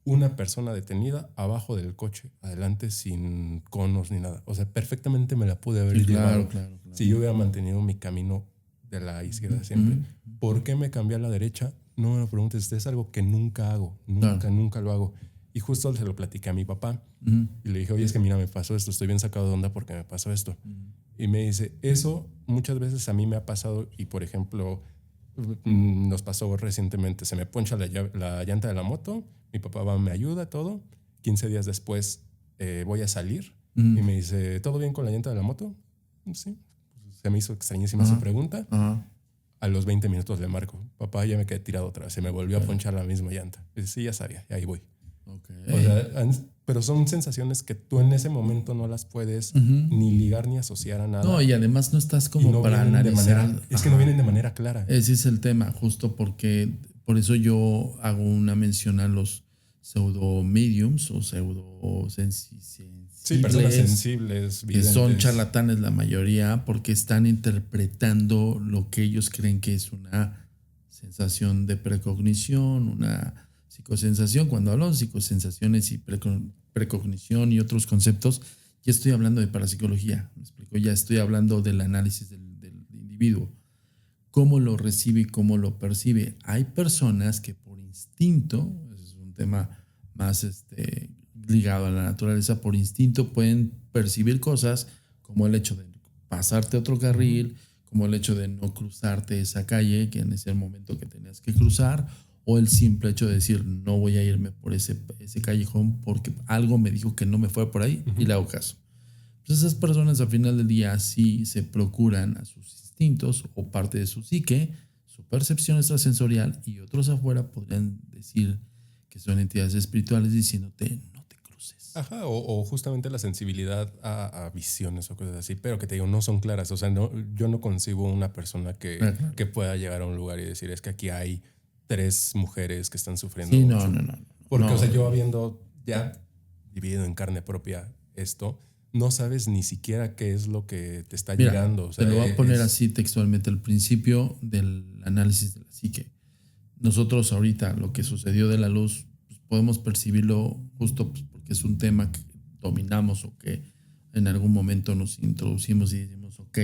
una persona detenida abajo del coche, adelante sin conos ni nada. O sea, perfectamente me la pude haber llevado. Claro. Si yo hubiera mantenido mi camino de la izquierda siempre. ¿Por qué me cambié a la derecha? No me lo preguntes, es algo que nunca hago. Nunca lo hago. Y justo se lo platiqué a mi papá. Y le dije, oye, es que mira, me pasó esto, estoy bien sacado de onda porque me pasó esto. Y me dice, eso muchas veces a mí me ha pasado. Y por ejemplo, nos pasó recientemente, se me poncha la llanta de la moto, mi papá va, me ayuda, todo. 15 días después voy a salir y me dice, ¿todo bien con la llanta de la moto? Sí. Se me hizo extrañísima su pregunta. A los 20 minutos le marco, papá, ya me quedé tirado otra vez, se me volvió a ponchar la misma llanta. Y dice, sí, ya sabía, y ahí voy. O sea, pero son sensaciones que tú en ese momento no las puedes ni ligar ni asociar a nada. No, y además no estás como no para analizar. Es que no vienen de manera clara. Ese es el tema, justo porque por eso yo hago una mención a los pseudo mediums o pseudo sensibles. Sí, personas sensibles, que son charlatanes la mayoría, porque están interpretando lo que ellos creen que es una sensación de precognición, una psicosensación. Cuando hablo de psicosensaciones y precognición y otros conceptos, ya estoy hablando de parapsicología, ¿me explico? Ya estoy hablando del análisis del individuo, cómo lo recibe y cómo lo percibe. Hay personas que por instinto, es un tema más ligado a la naturaleza, por instinto pueden percibir cosas como el hecho de pasarte a otro carril, como el hecho de no cruzarte esa calle que en ese momento que tenías que cruzar, o el simple hecho de decir no voy a irme por ese callejón porque algo me dijo que no me fuera por ahí y le hago caso. Pues esas personas al final del día sí se procuran a sus instintos o parte de su psique, su percepción extrasensorial, y otros afuera podrían decir que son entidades espirituales diciéndote no te cruces. Ajá, o justamente la sensibilidad a visiones o cosas así, pero que te digo, no son claras. O sea, yo no concibo una persona que pueda llegar a un lugar y decir, es que aquí hay 3 mujeres que están sufriendo. Sí, mucho. No. Porque, o sea, yo habiendo ya vivido en carne propia esto, no sabes ni siquiera qué es lo que te está llegando. O sea, te lo voy a poner así textualmente al principio del análisis de la psique. Nosotros ahorita lo que sucedió de la luz, pues podemos percibirlo justo pues, porque es un tema que dominamos o que en algún momento nos introducimos y decimos, ok.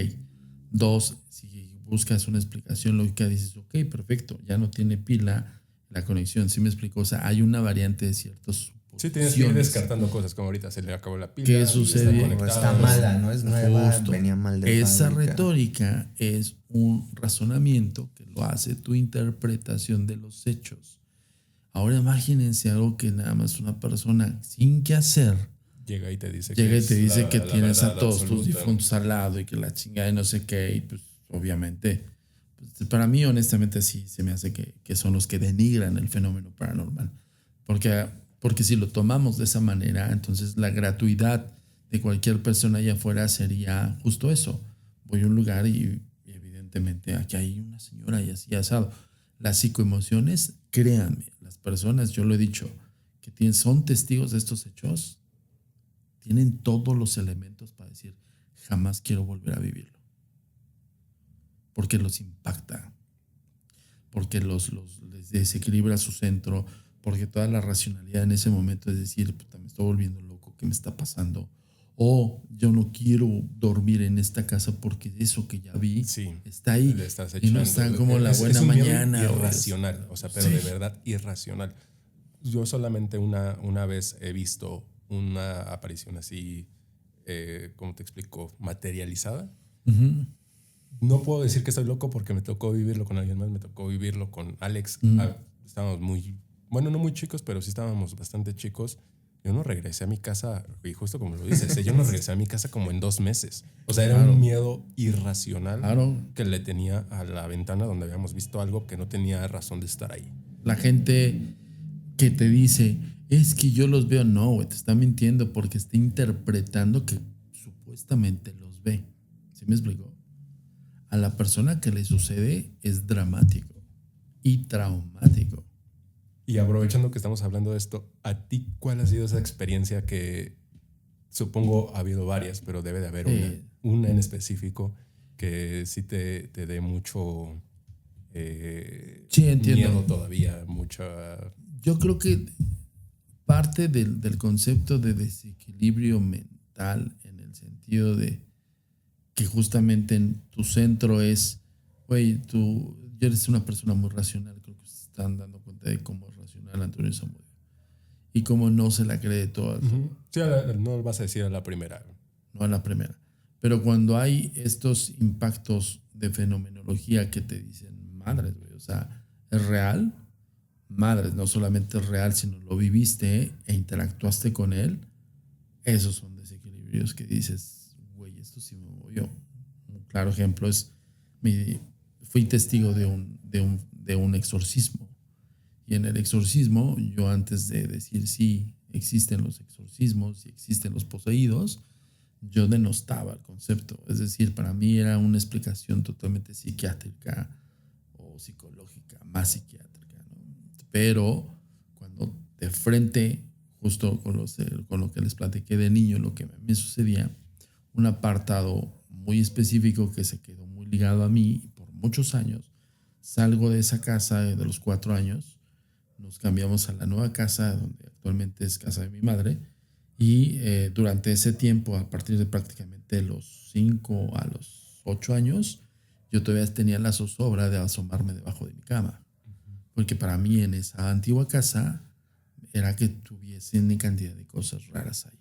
2, si buscas una explicación lógica, dices, ok, perfecto, ya no tiene pila la conexión. ¿Sí me explico? O sea, hay una variante de ciertos. Sí, tienes que ir descartando cosas, como ahorita se le acabó la pila. ¿Qué sucede? Está mala, no es nueva, venía mal de Esa fábrica. retórica es un razonamiento que lo hace tu interpretación de los hechos. Ahora imagínense algo que nada más una persona sin qué hacer llega y te dice que tienes a todos tus difuntos al lado y que la chingada y no sé qué, y pues obviamente pues, para mí honestamente sí se me hace que son los que denigran el fenómeno paranormal, porque si lo tomamos de esa manera, entonces la gratuidad de cualquier persona allá afuera sería justo eso. Voy a un lugar y evidentemente aquí hay una señora y así asado. Las psicoemociones, créanme, las personas, yo lo he dicho, que son testigos de estos hechos, tienen todos los elementos para decir, jamás quiero volver a vivirlo. Porque los impacta, porque les desequilibra su centro, porque toda la racionalidad en ese momento es decir, puta, me estoy volviendo loco, ¿qué me está pasando? O yo no quiero dormir en esta casa porque eso que ya vi está ahí. Y no está como la buena mañana. Es irracional, o sea, pero de verdad irracional. Yo solamente una vez he visto una aparición así, ¿cómo te explico? Materializada. Uh-huh. No puedo decir que estoy loco porque me tocó vivirlo con alguien más, me tocó vivirlo con Alex. Estábamos no muy chicos, pero sí estábamos bastante chicos. Yo no regresé a mi casa, y justo como lo dices, yo no regresé a mi casa como en 2 meses. O sea, era un miedo irracional que le tenía a la ventana donde habíamos visto algo que no tenía razón de estar ahí. La gente que te dice, es que yo los veo. No, güey, te está mintiendo porque está interpretando que supuestamente los ve. ¿Sí me explico? A la persona que le sucede es dramático y traumático. Y aprovechando que estamos hablando de esto, ¿a ti cuál ha sido esa experiencia que supongo ha habido varias, pero debe de haber una en específico que sí te dé mucho sí, entiendo. miedo todavía, mucha... Yo creo que parte del concepto de desequilibrio mental en el sentido de que justamente en tu centro es, güey, tú eres una persona muy racional, creo que se están dando cuenta de cómo es racional Antonio Zamudio y cómo no se la cree de todas. Uh-huh. Sí, no vas a decir a la primera. No a la primera. Pero cuando hay estos impactos de fenomenología que te dicen, madres, güey, o sea, ¿es real? Madres, no solamente es real, sino lo viviste e interactuaste con él. Esos son desequilibrios que dices, güey, esto sí me movió. Un claro ejemplo es, fui testigo de un exorcismo. Y en el exorcismo, yo antes de decir sí, existen los exorcismos y existen los poseídos, yo denostaba el concepto. Es decir, para mí era una explicación totalmente psiquiátrica o psicológica, más psiquiátrica, ¿no? Pero cuando de frente, justo con lo que les platiqué de niño, lo que me sucedía, un apartado muy específico que se quedó muy ligado a mí por muchos años, salgo de esa casa de los 4 años, nos cambiamos a la nueva casa, donde actualmente es casa de mi madre, y durante ese tiempo, a partir de prácticamente los 5 a los 8 años, yo todavía tenía la zozobra de asomarme debajo de mi cama. Porque para mí en esa antigua casa era que tuviesen una cantidad de cosas raras ahí.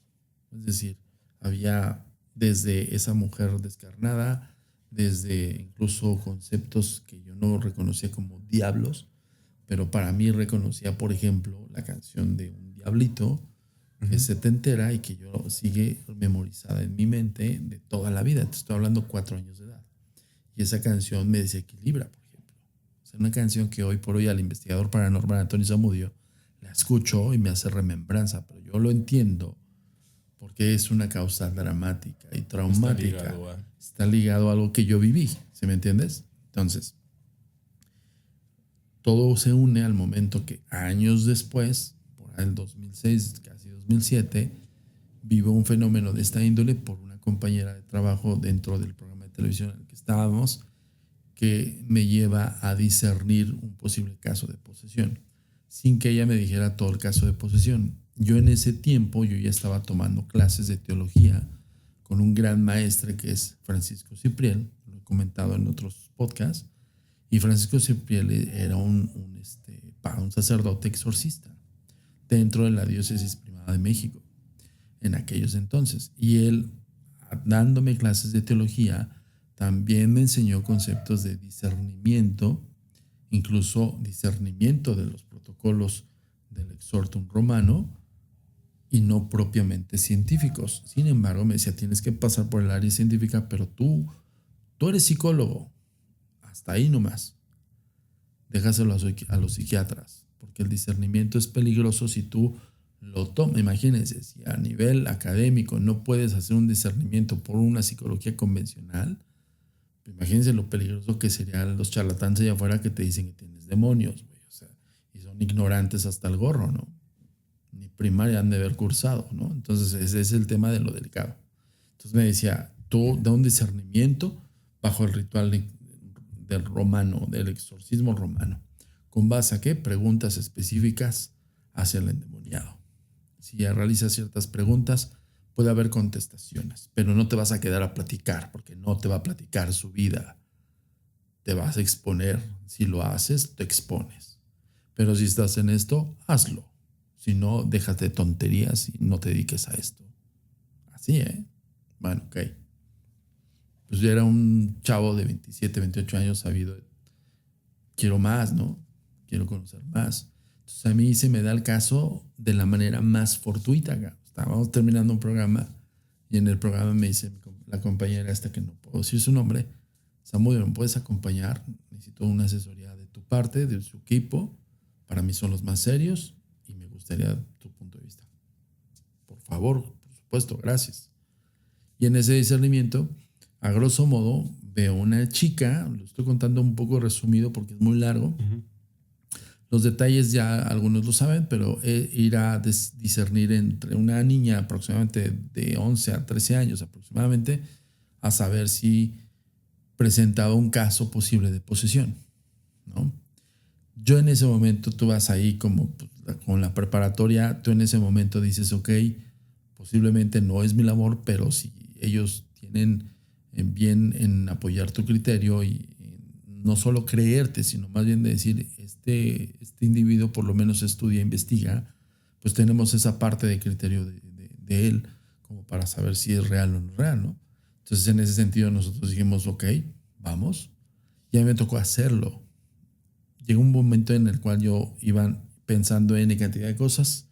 Es decir, había desde esa mujer descarnada, desde incluso conceptos que yo no reconocía como diablos, pero para mí reconocía, por ejemplo, la canción de Un Diablito, que es setentera y que yo sigue memorizada en mi mente de toda la vida. Te estoy hablando 4 años de edad. Y esa canción me desequilibra, por ejemplo. Es una canción que hoy por hoy al investigador paranormal Antonio Zamudio la escucho y me hace remembranza, pero yo lo entiendo porque es una causa dramática y traumática. Está ligado a algo que yo viví, ¿sí me entiendes? Entonces, todo se une al momento que años después, por el 2006, casi 2007, vivo un fenómeno de esta índole por una compañera de trabajo dentro del programa de televisión en el que estábamos, que me lleva a discernir un posible caso de posesión, sin que ella me dijera todo el caso de posesión. Yo en ese tiempo, yo ya estaba tomando clases de teología con un gran maestre que es Francisco Cipriel, lo he comentado en otros podcasts, y Francisco Cipriel era un sacerdote exorcista dentro de la diócesis primada de México en aquellos entonces. Y él, dándome clases de teología, también me enseñó conceptos de discernimiento, incluso discernimiento de los protocolos del exhortum romano y no propiamente científicos. Sin embargo, me decía, tienes que pasar por el área científica, pero tú eres psicólogo. Hasta ahí nomás. Déjaselo a los psiquiatras, porque el discernimiento es peligroso si tú lo tomas. Imagínense, si a nivel académico no puedes hacer un discernimiento por una psicología convencional, imagínense lo peligroso que serían los charlatanes allá afuera que te dicen que tienes demonios, güey. O sea, y son ignorantes hasta el gorro, ¿no? Ni primaria han de haber cursado, ¿no? Entonces ese es el tema de lo delicado. Entonces me decía, tú da un discernimiento bajo el ritual del romano, del exorcismo romano. ¿Con base a qué? Preguntas específicas hacia el endemoniado. Si ya realizas ciertas preguntas, puede haber contestaciones, pero no te vas a quedar a platicar, porque no te va a platicar su vida. Te vas a exponer. Si lo haces, te expones. Pero si estás en esto, hazlo. Si no, déjate de tonterías y no te dediques a esto. Así, ¿eh? Bueno, ok. Pues yo era un chavo de 27, 28 años sabido. Quiero más, ¿no? Quiero conocer más. Entonces a mí se me da el caso de la manera más fortuita. Estábamos terminando un programa y en el programa me dice la compañera esta, que no puedo decir su nombre, Samuel, ¿me puedes acompañar? Necesito una asesoría de tu parte, de su equipo. Para mí son los más serios y gustaría tu punto de vista. Por favor, por supuesto, gracias. Y en ese discernimiento, a grosso modo, veo una chica, lo estoy contando un poco resumido porque es muy largo. Uh-huh. Los detalles ya algunos lo saben, pero ir a discernir entre una niña aproximadamente de 11 a 13 años aproximadamente, a saber si presentaba un caso posible de posesión, ¿no? Yo en ese momento, tú vas ahí como con la preparatoria, tú en ese momento dices, ok, posiblemente no es mi labor, pero si ellos tienen bien en apoyar tu criterio y no solo creerte, sino más bien de decir, este individuo por lo menos estudia, investiga, pues tenemos esa parte de criterio de él como para saber si es real o no es real, ¿no? Entonces en ese sentido nosotros dijimos, ok, vamos. Ya me tocó hacerlo. Llegó un momento en el cual yo iba pensando en cantidad de cosas,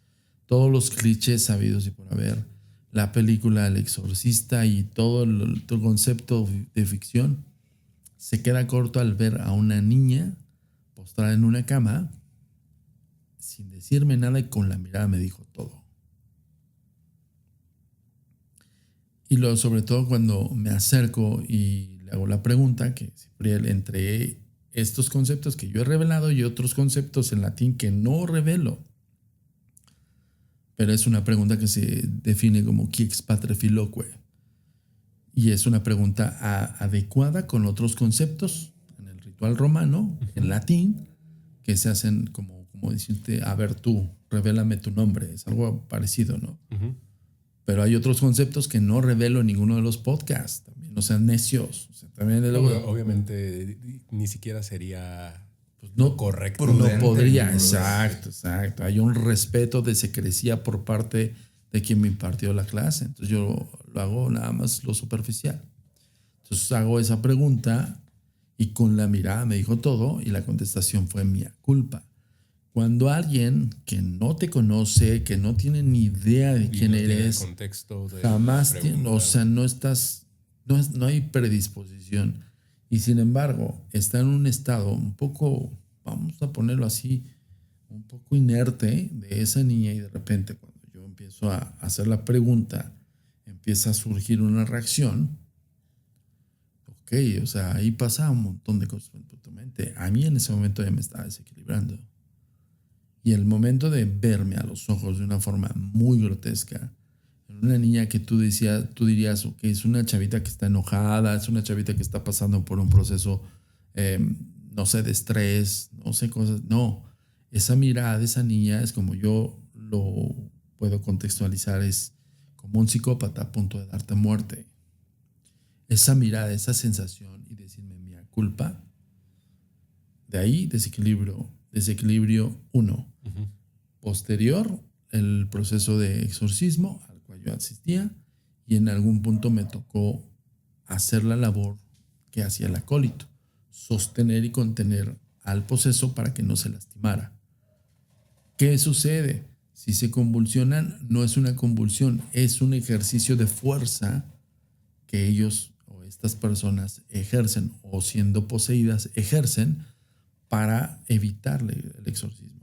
todos los clichés sabidos y por haber, la película El Exorcista y todo el concepto de ficción, se queda corto al ver a una niña postrada en una cama, sin decirme nada y con la mirada me dijo todo. Y luego, sobre todo cuando me acerco y le hago la pregunta, que siempre entre estos conceptos que yo he revelado y otros conceptos en latín que no revelo, pero es una pregunta que se define como qui ex patre filoque. Y es una pregunta adecuada con otros conceptos en el ritual romano, en latín, que se hacen como decirte, a ver tú, revélame tu nombre. Es algo parecido, ¿no? Uh-huh. Pero hay otros conceptos que no revelo en ninguno de los podcasts. También no sean necios. O sea, también obviamente ni siquiera sería pues no, correcto. No podría. Exacto. Hay un respeto de secrecía por parte de quien me impartió la clase. Entonces yo lo hago nada más lo superficial. Entonces hago esa pregunta y con la mirada me dijo todo y la contestación fue mía culpa. Cuando alguien que no te conoce, que no tiene ni idea de quién eres, jamás no hay predisposición. Y sin embargo, está en un estado un poco, vamos a ponerlo así, un poco inerte de esa niña y de repente cuando yo empiezo a hacer la pregunta, empieza a surgir una reacción. Ok, o sea, ahí pasa un montón de cosas en tu mente. A mí en ese momento ya me estaba desequilibrando. Y el momento de verme a los ojos de una forma muy grotesca, en una niña que tú dirías, ok, es una chavita que está enojada, es una chavita que está pasando por un proceso, no sé, de estrés, no sé, cosas. No, esa mirada de esa niña es como yo lo puedo contextualizar, es como un psicópata a punto de darte muerte. Esa mirada, esa sensación y decirme mía culpa, de ahí desequilibrio 1. Uh-huh. Posterior, el proceso de exorcismo al cual yo asistía y en algún punto me tocó hacer la labor que hacía el acólito, sostener y contener al poseso para que no se lastimara. ¿Qué sucede? Si se convulsionan, no es una convulsión, es un ejercicio de fuerza que ellos o estas personas ejercen o siendo poseídas ejercen para evitarle el exorcismo.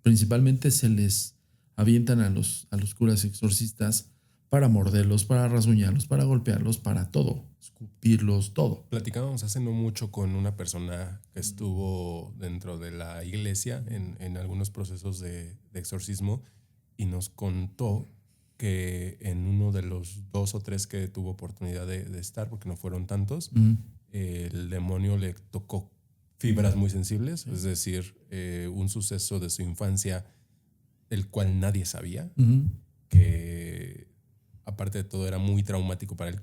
Principalmente se les avientan a los curas exorcistas para morderlos, para rasguñarlos, para golpearlos, para todo, escupirlos, todo. Platicábamos hace no mucho con una persona que estuvo dentro de la iglesia en algunos procesos de exorcismo y nos contó que en uno de los 2 o 3 que tuvo oportunidad de estar, porque no fueron tantos, el demonio le tocó fibras muy sensibles, es decir, un suceso de su infancia el cual nadie sabía, que aparte de todo era muy traumático para él,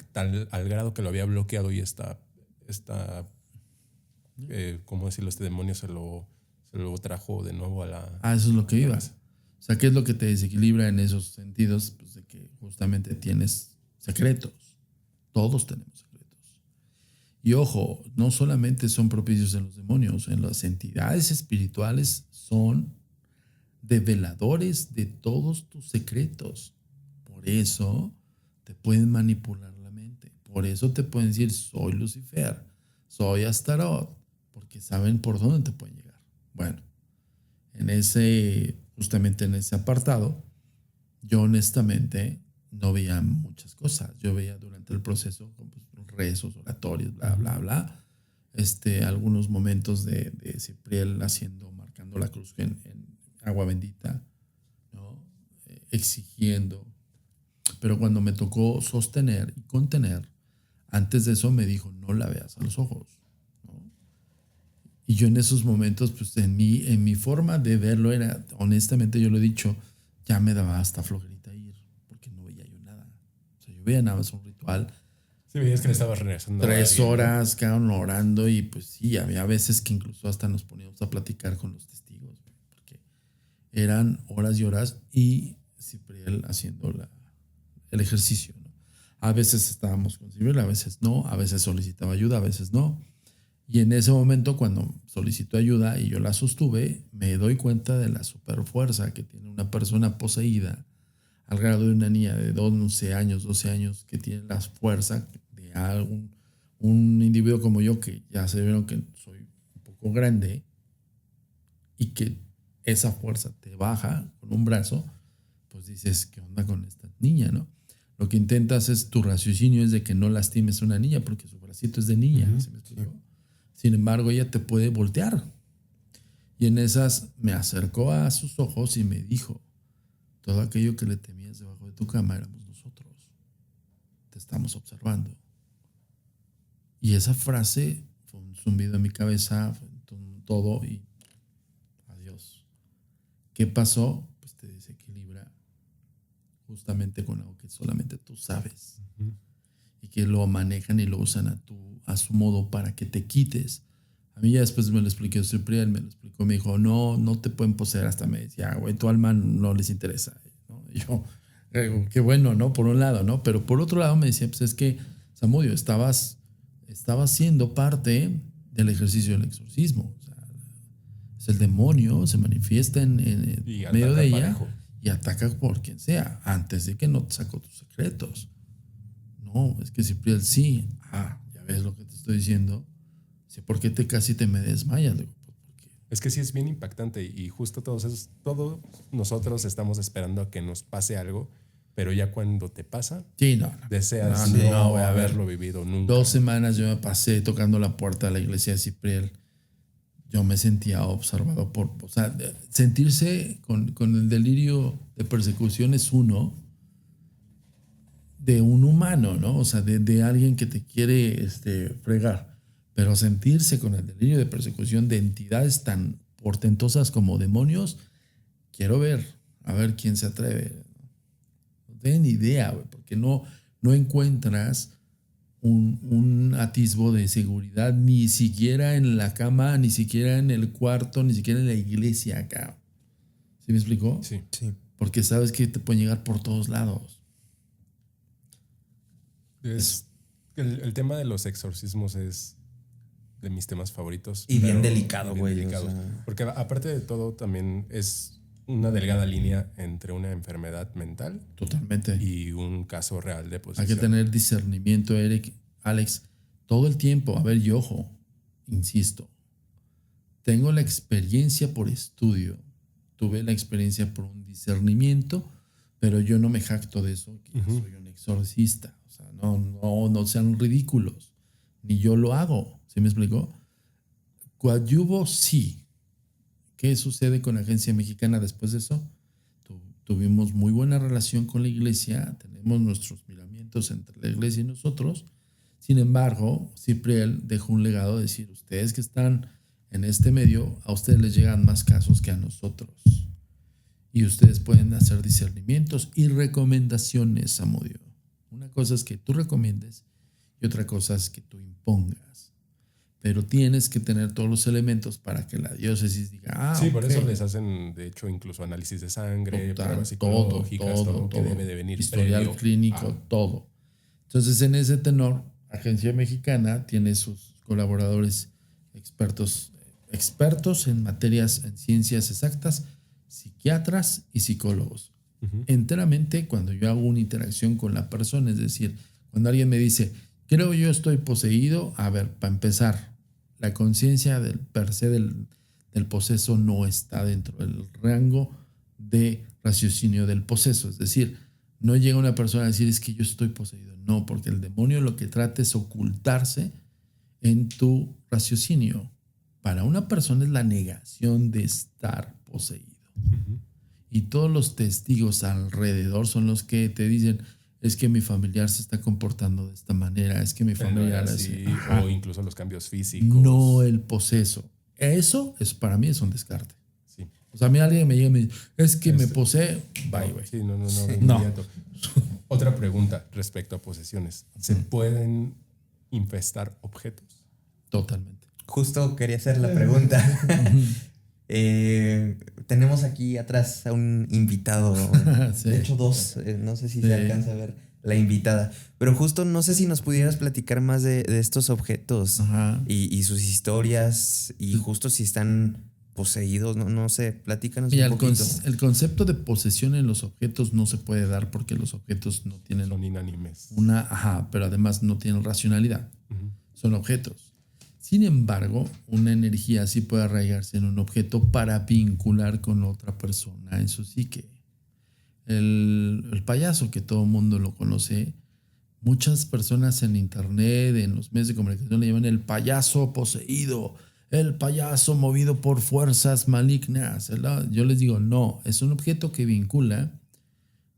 al grado que lo había bloqueado y ¿cómo decirlo? Este demonio se lo trajo de nuevo a la... Eso es lo que ibas. O sea, ¿qué es lo que te desequilibra en esos sentidos? Pues de que justamente tienes secretos. Todos tenemos secretos. Y ojo, no solamente son propicios en los demonios, en las entidades espirituales son develadores de todos tus secretos. Por eso te pueden manipular la mente. Por eso te pueden decir, soy Lucifer, soy Astarot, porque saben por dónde te pueden llegar. Bueno, en ese justamente en ese apartado, yo honestamente no veía muchas cosas. Yo veía durante el proceso pues, rezos, oratorios, bla, bla, bla. Algunos momentos de Cipriel marcando la cruz en agua bendita, ¿no? Exigiendo. Pero cuando me tocó sostener y contener, antes de eso me dijo, no la veas a los ojos, ¿no? Y yo en esos momentos, pues en mi forma de verlo era, honestamente yo lo he dicho, ya me daba hasta flojerita ir, porque no veía yo nada. O sea, yo veía nada más un ritual. Sí, veías que le estabas regresando. 3 horas, quedaron orando y pues sí, había veces que incluso hasta nos poníamos a platicar con los testigos, porque eran horas y horas y Cipriel haciendo el ejercicio, ¿no? A veces estábamos con Cipriel, a veces no, a veces solicitaba ayuda, a veces no. Y en ese momento12 solicitó ayuda y yo la sostuve, me doy cuenta de la super fuerza que tiene una persona poseída al grado de una niña de 12 años que tiene la fuerza de un individuo como yo, que ya se vieron que soy un poco grande y que esa fuerza te baja con un brazo, pues dices, ¿qué onda con esta niña, no? Lo que intentas tu raciocinio es de que no lastimes a una niña porque su bracito es de niña, ¿se me explicó? Sin embargo, ella te puede voltear. Y en esas me acercó a sus ojos y me dijo, todo aquello que le temías debajo de tu cama éramos nosotros. Te estamos observando. Y esa frase fue un zumbido en mi cabeza, fue todo y adiós. ¿Qué pasó? Pues te desequilibra justamente con algo que solamente tú sabes. Y que lo manejan y lo usan a su modo para que te quites. A mí ya después me lo explicó Cipriel, me dijo, no te pueden poseer. Hasta me decía, güey, tu alma no les interesa, ¿no? Y yo, qué bueno, ¿no? Por un lado, ¿no? Pero por otro lado me decía, pues es que, Zamudio, estabas siendo parte del ejercicio del exorcismo. O sea, es el demonio, se manifiesta en medio de ella y ataca por quien sea, antes de que no te sacó tus secretos. No, es que Cipriel sí. Ya ves lo que te estoy diciendo. ¿Por qué casi te me desmayas? Es que sí es bien impactante y justo todos nosotros estamos esperando a que nos pase algo, pero ya cuando te pasa, sí, no. Deseas no haberlo vivido nunca. 2 semanas yo me pasé tocando la puerta de la iglesia de Cipriel. Yo me sentía observado o sea, sentirse con el delirio de persecución es uno de un humano, ¿no? O sea, de alguien que te quiere fregar. Pero sentirse con el delirio de persecución de entidades tan portentosas como demonios, quiero ver, a ver quién se atreve. No tienen idea, güey, porque no encuentras un atisbo de seguridad ni siquiera en la cama, ni siquiera en el cuarto, ni siquiera en la iglesia acá. ¿Sí me explicó? Sí. Porque sabes que te pueden llegar por todos lados. El tema de los exorcismos es de mis temas favoritos. Y bien delicado, güey. O sea, porque aparte de todo también es una delgada línea entre una enfermedad mental. Totalmente. Y un caso real de posesión. Hay que tener discernimiento, Alex, todo el tiempo. A ver, y ojo, insisto, tengo la experiencia por estudio, tuve la experiencia por un discernimiento, pero yo no me jacto de eso, que soy un exorcista. O sea, no sean ridículos. Ni yo lo hago. ¿Sí me explicó? Coadyuvo, sí. ¿Qué sucede con la Agencia Mexicana después de eso? Tuvimos muy buena relación con la iglesia, tenemos nuestros miramientos entre la iglesia y nosotros. Sin embargo, Cipriel dejó un legado de decir, ustedes que están en este medio, a ustedes les llegan más casos que a nosotros. Y ustedes pueden hacer discernimientos y recomendaciones, Zamudio. Una cosa es que tú recomiendes y otra cosa es que tú impongas. Pero tienes que tener todos los elementos para que la diócesis diga, sí, por eso les hacen, de hecho, incluso análisis de sangre, pruebas psicológicas, todo que debe de venir historial previo, clínico, todo. Entonces, en ese tenor, Agencia Mexicana tiene sus colaboradores expertos en materias, en ciencias exactas, psiquiatras y psicólogos. Enteramente, cuando yo hago una interacción con la persona, es decir, cuando alguien me dice, creo yo estoy poseído, a ver, para empezar, la conciencia del per se del poseso no está dentro del rango de raciocinio del poseso. Es decir, no llega una persona a decir es que yo estoy poseído. No, porque el demonio lo que trata es ocultarse en tu raciocinio. Para una persona es la negación de estar poseído. Y todos los testigos alrededor son los que te dicen, es que mi familiar se está comportando de esta manera, es que mi familiar así, o incluso los cambios físicos. No el poseso. Eso es para mí es un descarte. Sí. O sea, a mí alguien me llega y me dice, es que me posee, bye, güey. Sí, no. No. Otra pregunta respecto a posesiones. ¿Se pueden infestar objetos? Totalmente. Justo quería hacer la pregunta. Tenemos aquí atrás a un invitado. Sí. De hecho, dos. No sé si se alcanza a ver la invitada. Pero justo no sé si nos pudieras platicar más de estos objetos y sus historias y justo si están poseídos. No sé, platícanos un poquito. El concepto de posesión en los objetos no se puede dar porque los objetos no tienen... Son inánimes. Pero además no tienen racionalidad. Son objetos. Sin embargo, una energía sí puede arraigarse en un objeto para vincular con otra persona en su psique. El payaso, que todo el mundo lo conoce, muchas personas en internet, en los medios de comunicación, le llaman el payaso poseído, el payaso movido por fuerzas malignas. Yo les digo, no, es un objeto que vincula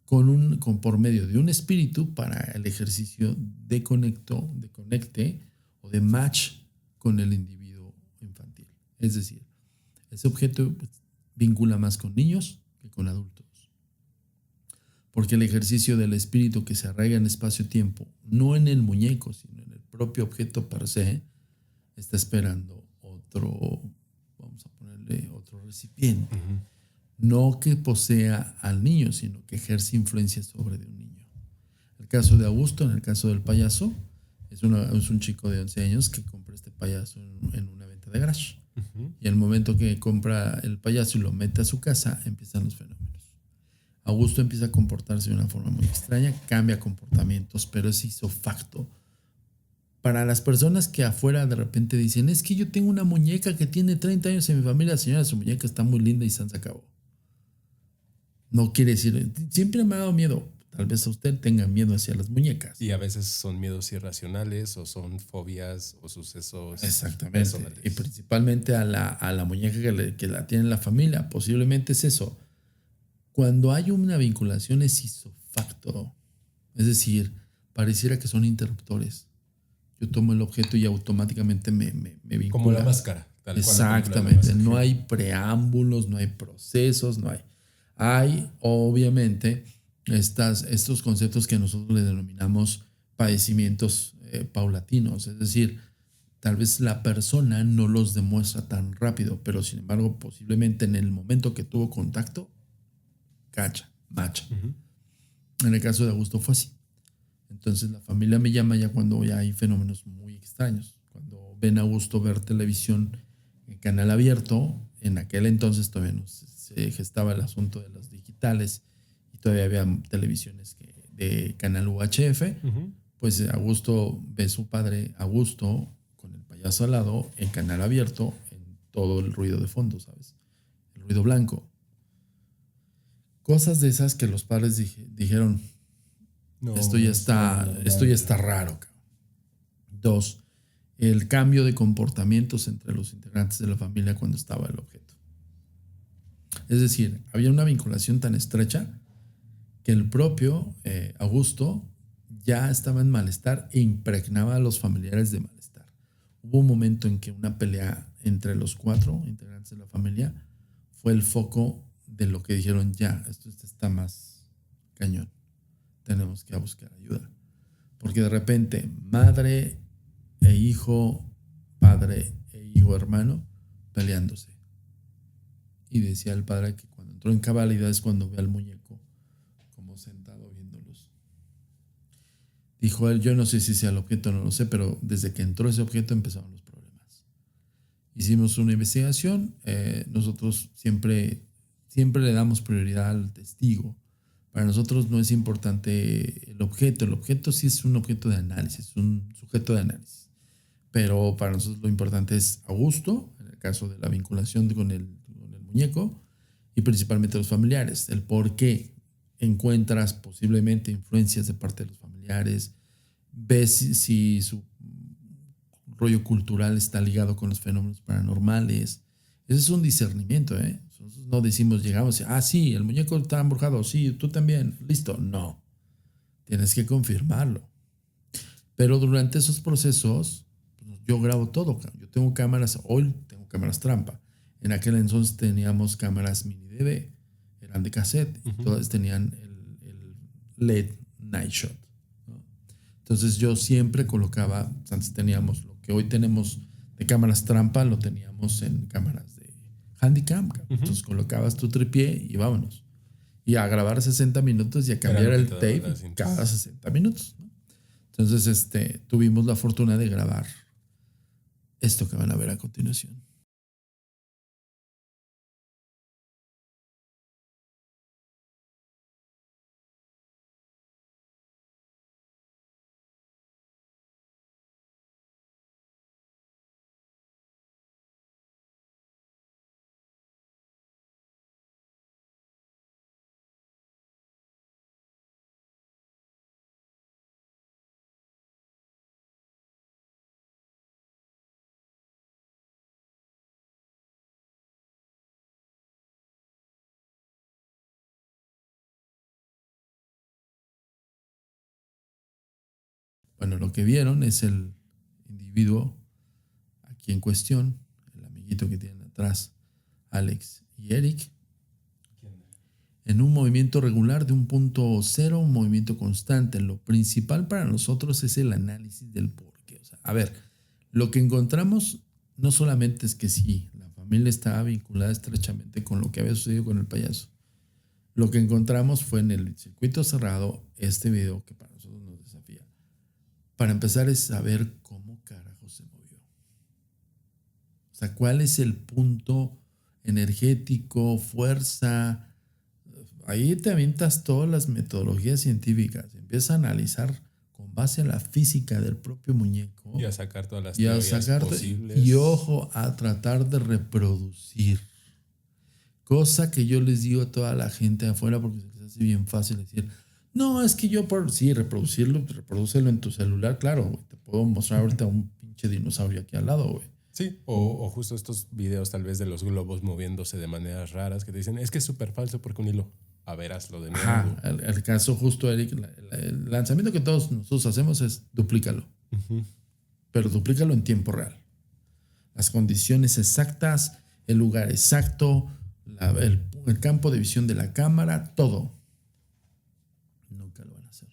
por medio de un espíritu para el ejercicio de conecte o de match con el individuo infantil. Es decir, ese objeto vincula más con niños que con adultos. Porque el ejercicio del espíritu que se arraiga en espacio-tiempo, no en el muñeco, sino en el propio objeto per se, está esperando otro recipiente. No que posea al niño, sino que ejerce influencia sobre de un niño. El caso de Augusto, en el caso del payaso, es un chico de 11 años que compra este payaso en una venta de garage. Y al momento que compra el payaso y lo mete a su casa, empiezan los fenómenos. Augusto empieza a comportarse de una forma muy extraña, cambia comportamientos, pero es ipso facto. Para las personas que afuera de repente dicen, es que yo tengo una muñeca que tiene 30 años en mi familia, señora, su muñeca está muy linda y se acabó. No quiere decir, siempre me ha dado miedo. Tal vez a usted tenga miedo hacia las muñecas. Y a veces son miedos irracionales o son fobias o sucesos. Exactamente. Personales. Y principalmente a la muñeca que la tiene en la familia. Posiblemente es eso. Cuando hay una vinculación es ipso facto. Es decir, pareciera que son interruptores. Yo tomo el objeto y automáticamente me vincula. Como la máscara. Exactamente. No hay preámbulos, no hay procesos, no hay. Hay, obviamente, estos conceptos que nosotros le denominamos padecimientos paulatinos. Es decir, tal vez la persona no los demuestra tan rápido, pero sin embargo, posiblemente en el momento que tuvo contacto, macha. En el caso de Augusto fue así. Entonces la familia me llama ya cuando ya hay fenómenos muy extraños. Cuando ven a Augusto ver televisión en canal abierto, en aquel entonces todavía no se gestaba el asunto de los digitales y todavía había televisiones de canal UHF, pues Augusto ve a su padre Augusto con el payaso al lado en canal abierto, en todo el ruido de fondo, ¿sabes? El ruido blanco. Cosas de esas que los padres dijeron, no, esto ya está raro. 2, el cambio de comportamientos entre los integrantes de la familia cuando estaba el objeto. Es decir, había una vinculación tan estrecha que el propio Augusto ya estaba en malestar e impregnaba a los familiares de malestar. Hubo un momento en que una pelea entre los 4 integrantes de la familia fue el foco de lo que dijeron, ya, esto está más cañón. Tenemos que buscar ayuda. Porque de repente, madre e hijo, padre e hijo hermano, peleándose. Y decía el padre que cuando entró en cabalidad es cuando ve al muñeco como sentado viéndolos. Dijo él, yo no sé si sea el objeto, no lo sé, pero desde que entró ese objeto empezaron los problemas. Hicimos una investigación. Nosotros siempre le damos prioridad al testigo. Para nosotros no es importante el objeto. El objeto sí es un objeto de análisis, un sujeto de análisis. Pero para nosotros lo importante es Augusto, en el caso de la vinculación con el muñeco, y principalmente los familiares. El por qué encuentras posiblemente influencias de parte de los familiares, ves si su rollo cultural está ligado con los fenómenos paranormales. Ese es un discernimiento, ¿eh? Nosotros no decimos, llegamos y, sí, el muñeco está embrujado, sí, tú también, listo. No, tienes que confirmarlo. Pero durante esos procesos, yo grabo todo. Yo tengo cámaras, hoy tengo cámaras trampa. En aquel entonces teníamos cámaras mini DV, eran de cassette, y todas tenían el LED night shot, ¿no? Entonces yo siempre colocaba, antes teníamos lo que hoy tenemos de cámaras trampa, lo teníamos en cámaras de Handycam. Entonces colocabas tu tripié y vámonos. Y a grabar 60 minutos y a cambiar el tape cada 60 minutos, ¿no? Entonces tuvimos la fortuna de grabar esto que van a ver a continuación. Bueno, lo que vieron es el individuo aquí en cuestión, el amiguito que tienen atrás, Alex y Eric, en un movimiento regular de un punto cero, un movimiento constante. Lo principal para nosotros es el análisis del porqué. O sea, a ver, lo que encontramos no solamente es que sí, la familia estaba vinculada estrechamente con lo que había sucedido con el payaso. Lo que encontramos fue en el circuito cerrado este video que para nosotros nos desafía. Para empezar es saber cómo carajo se movió. O sea, cuál es el punto energético, fuerza. Ahí te avientas todas las metodologías científicas. Empiezas a analizar con base a la física del propio muñeco. Y a sacar todas las teorías posibles. Y ojo, a tratar de reproducir. Cosa que yo les digo a toda la gente afuera porque se les hace bien fácil decir, no, es que yo reprodúcelo en tu celular, claro, güey. Te puedo mostrar ahorita un pinche dinosaurio aquí al lado, güey. Sí, o justo estos videos tal vez de los globos moviéndose de maneras raras que te dicen, es que es súper falso porque un hilo, a ver, hazlo de nuevo. Ajá, el caso justo, Eric, el lanzamiento que todos nosotros hacemos es duplícalo. Pero duplícalo en tiempo real. Las condiciones exactas, el lugar exacto, el campo de visión de la cámara, todo. Nunca lo van a hacer.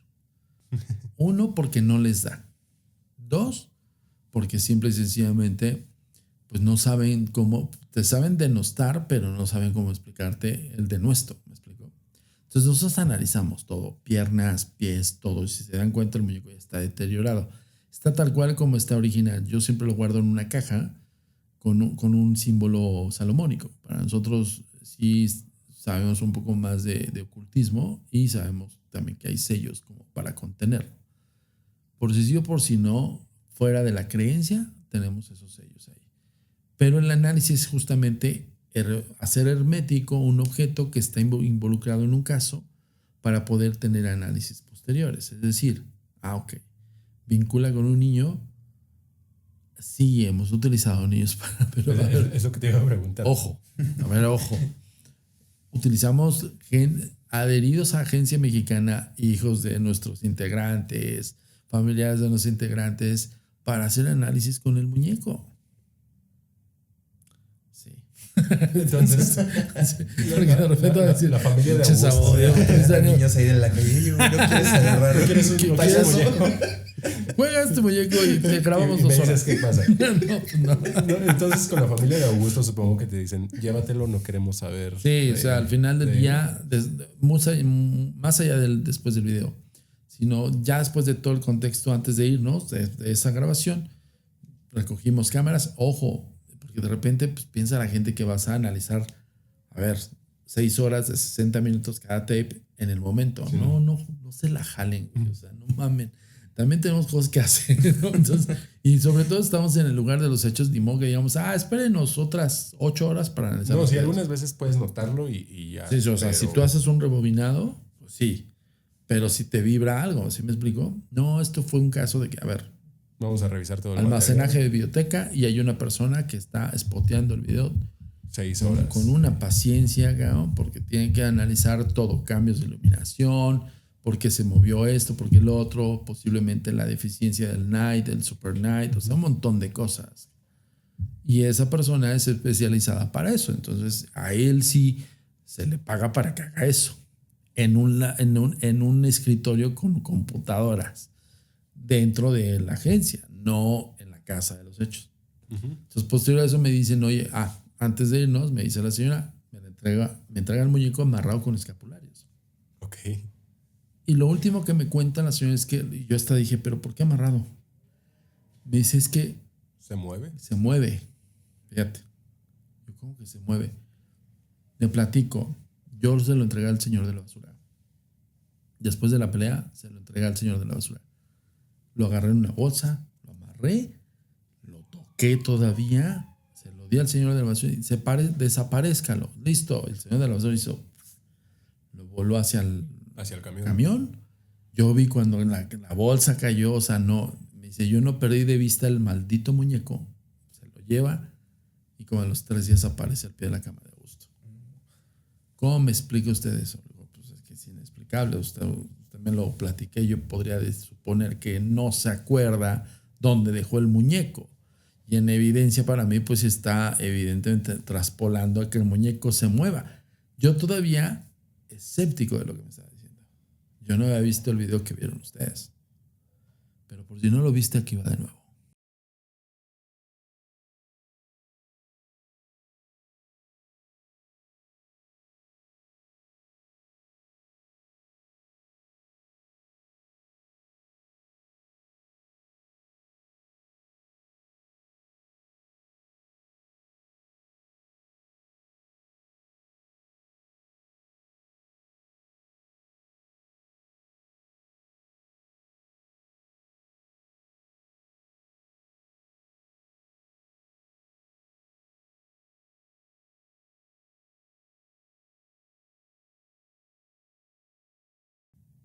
Uno, porque no les da. Dos, porque simple y sencillamente pues no saben cómo, te saben denostar, pero no saben cómo explicarte el denuesto. ¿Me explico? Entonces nosotros analizamos todo, piernas, pies, todo. Y si se dan cuenta, el muñeco ya está deteriorado. Está tal cual como está original. Yo siempre lo guardo en una caja con un símbolo salomónico. Para nosotros sí sabemos un poco más de ocultismo y sabemos también que hay sellos como para contenerlo. Por si sí o por si no, fuera de la creencia, tenemos esos sellos ahí. Pero el análisis es justamente hacer hermético un objeto que está involucrado en un caso para poder tener análisis posteriores. Es decir, ok, vincula con un niño. Sí, hemos utilizado niños para... Pero, a ver, es lo que te iba a preguntar. Ojo. Utilizamos adheridos a Agencia Mexicana, hijos de nuestros integrantes, familiares de nuestros integrantes, para hacer análisis con el muñeco. Sí. Entonces, sí, porque de repente va a decir, la familia de Augusto. Los niños ahí en la calle. ¿No quieres agarrar? ¿No quieres un payaso? Juega este muñeco y te grabamos y 2 horas. ¿Qué pasa? No. Entonces, con la familia de Augusto, supongo que te dicen, llévatelo, no queremos saber. Sí, o sea, al final del día, más allá después del video, sino ya después de todo el contexto, antes de irnos de esa grabación, recogimos cámaras. Ojo, porque de repente pues, piensa la gente que vas a analizar, 6 horas de 60 minutos cada tape en el momento. Sí. No se la jalen, güey. O sea, no mamen. también tenemos cosas que hacer, ¿no? Entonces, y sobre todo estamos en el lugar de los hechos, ni modo que digamos, espérenos otras 8 horas para analizar. No, sí, algunas veces puedes notarlo y ya. Sí, o sea, si tú haces un rebobinado, pues sí. Pero si te vibra algo, ¿sí me explico? No, esto fue un caso de que, a ver, vamos a revisar todo el almacenaje material. de biblioteca y hay una persona que está spoteando el video 6 horas. con una paciencia, cabrón, porque tienen que analizar todo, cambios de iluminación, por qué se movió esto, por qué lo otro, posiblemente la deficiencia del night, del super night, o sea, un montón de cosas. Y esa persona es especializada para eso, entonces a él sí se le paga para que haga eso en un escritorio con computadoras dentro de la agencia, no en la casa de los hechos. Entonces, posterior a eso me dicen, oye, antes de irnos, me dice la señora, me entrega el muñeco amarrado con escapularios. Ok. Y lo último que me cuenta la señora es que yo hasta dije, ¿pero por qué amarrado? Me dice, es que ¿Se mueve? se mueve. Fíjate. Yo, ¿cómo que se mueve? Le platico. Yo se lo entregué al señor de la basura. Después de la pelea, se lo entregué al señor de la basura. Lo agarré en una bolsa, lo amarré, lo toqué todavía, se lo di al señor de la basura y desaparezcalo. Listo. El señor de la basura lo voló hacia el camión. Yo vi cuando la bolsa cayó, o sea, no, me dice, yo no perdí de vista el maldito muñeco, se lo lleva y como a los 3 días aparece al pie de la cama de Augusto. ¿Cómo me explica usted eso? Pues es que es inexplicable, usted me lo platiqué, yo podría suponer que no se acuerda dónde dejó el muñeco. Y en evidencia para mí pues está evidentemente traspolando a que el muñeco se mueva. Yo todavía escéptico de lo que me está diciendo. Yo no había visto el video que vieron ustedes. Pero por si no lo viste, aquí va de nuevo.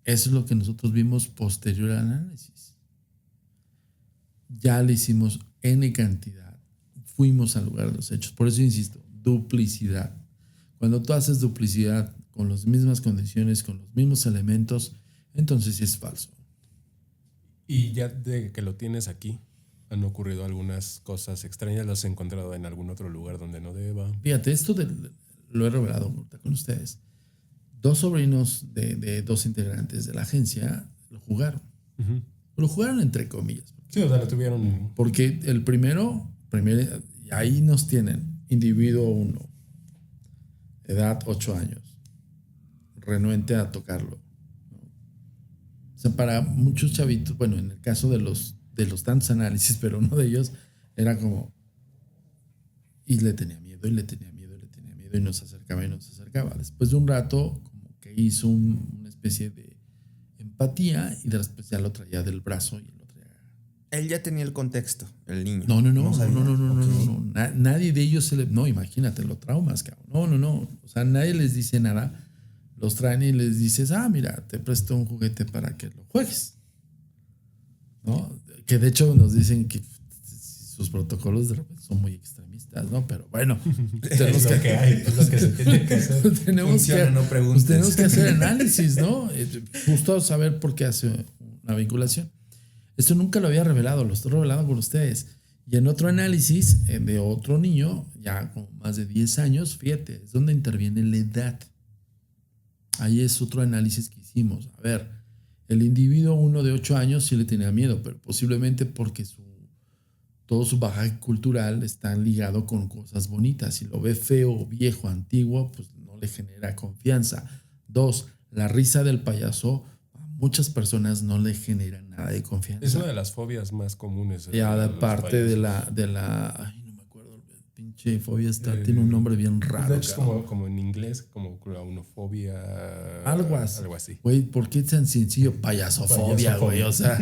Eso es lo que nosotros vimos posterior al análisis. Ya le hicimos N cantidad. Fuimos al lugar de los hechos. Por eso insisto, duplicidad. Cuando tú haces duplicidad con las mismas condiciones, con los mismos elementos, entonces sí es falso. Y ya de que lo tienes aquí, han ocurrido algunas cosas extrañas. ¿Las has encontrado en algún otro lugar donde no deba? Fíjate, esto lo he revelado con ustedes. 2 sobrinos de 2 integrantes de la agencia lo jugaron. Lo jugaron entre comillas. Sí, o sea, lo tuvieron. Porque el primero, ahí nos tienen. Individuo 1, edad 8 años, renuente a tocarlo. O sea, para muchos chavitos, bueno, en el caso de los tantos análisis, pero uno de ellos era como, y le tenía miedo, y nos acercaba. Después de un rato, como que hizo una especie de empatía y después ya lo traía del brazo y lo traía. Él ya tenía el contexto, el niño. No. Okay. Nadie de ellos no, imagínate, lo traumas, cabrón. No. O sea, nadie les dice nada. Los traen y les dices, mira, te presto un juguete para que lo juegues. ¿No? Que de hecho nos dicen que sus protocolos de repente son muy extremistas, ¿no? Pero bueno, es lo que hay, es lo que se tiene que hacer. tenemos que hacer análisis, ¿no? Justo saber por qué hace una vinculación. Esto nunca lo había revelado, lo estoy revelando con ustedes. Y en otro análisis de otro niño, ya con más de 10 años, fíjate, es donde interviene la edad. Ahí es otro análisis que hicimos. A ver, el individuo 1 de 8 años sí le tenía miedo, pero posiblemente porque todo su bagaje cultural está ligado con cosas bonitas. Si lo ve feo, viejo, antiguo, pues no le genera confianza. 2, la risa del payaso a muchas personas no le genera nada de confianza. Es una de las fobias más comunes. Y aparte de la ay, no me acuerdo, Pinche fobia tiene un nombre bien raro. De hecho, es como en inglés, como claunofobia. Algo así. Güey, ¿por qué es tan sencillo? Payasofobia, güey. O sea,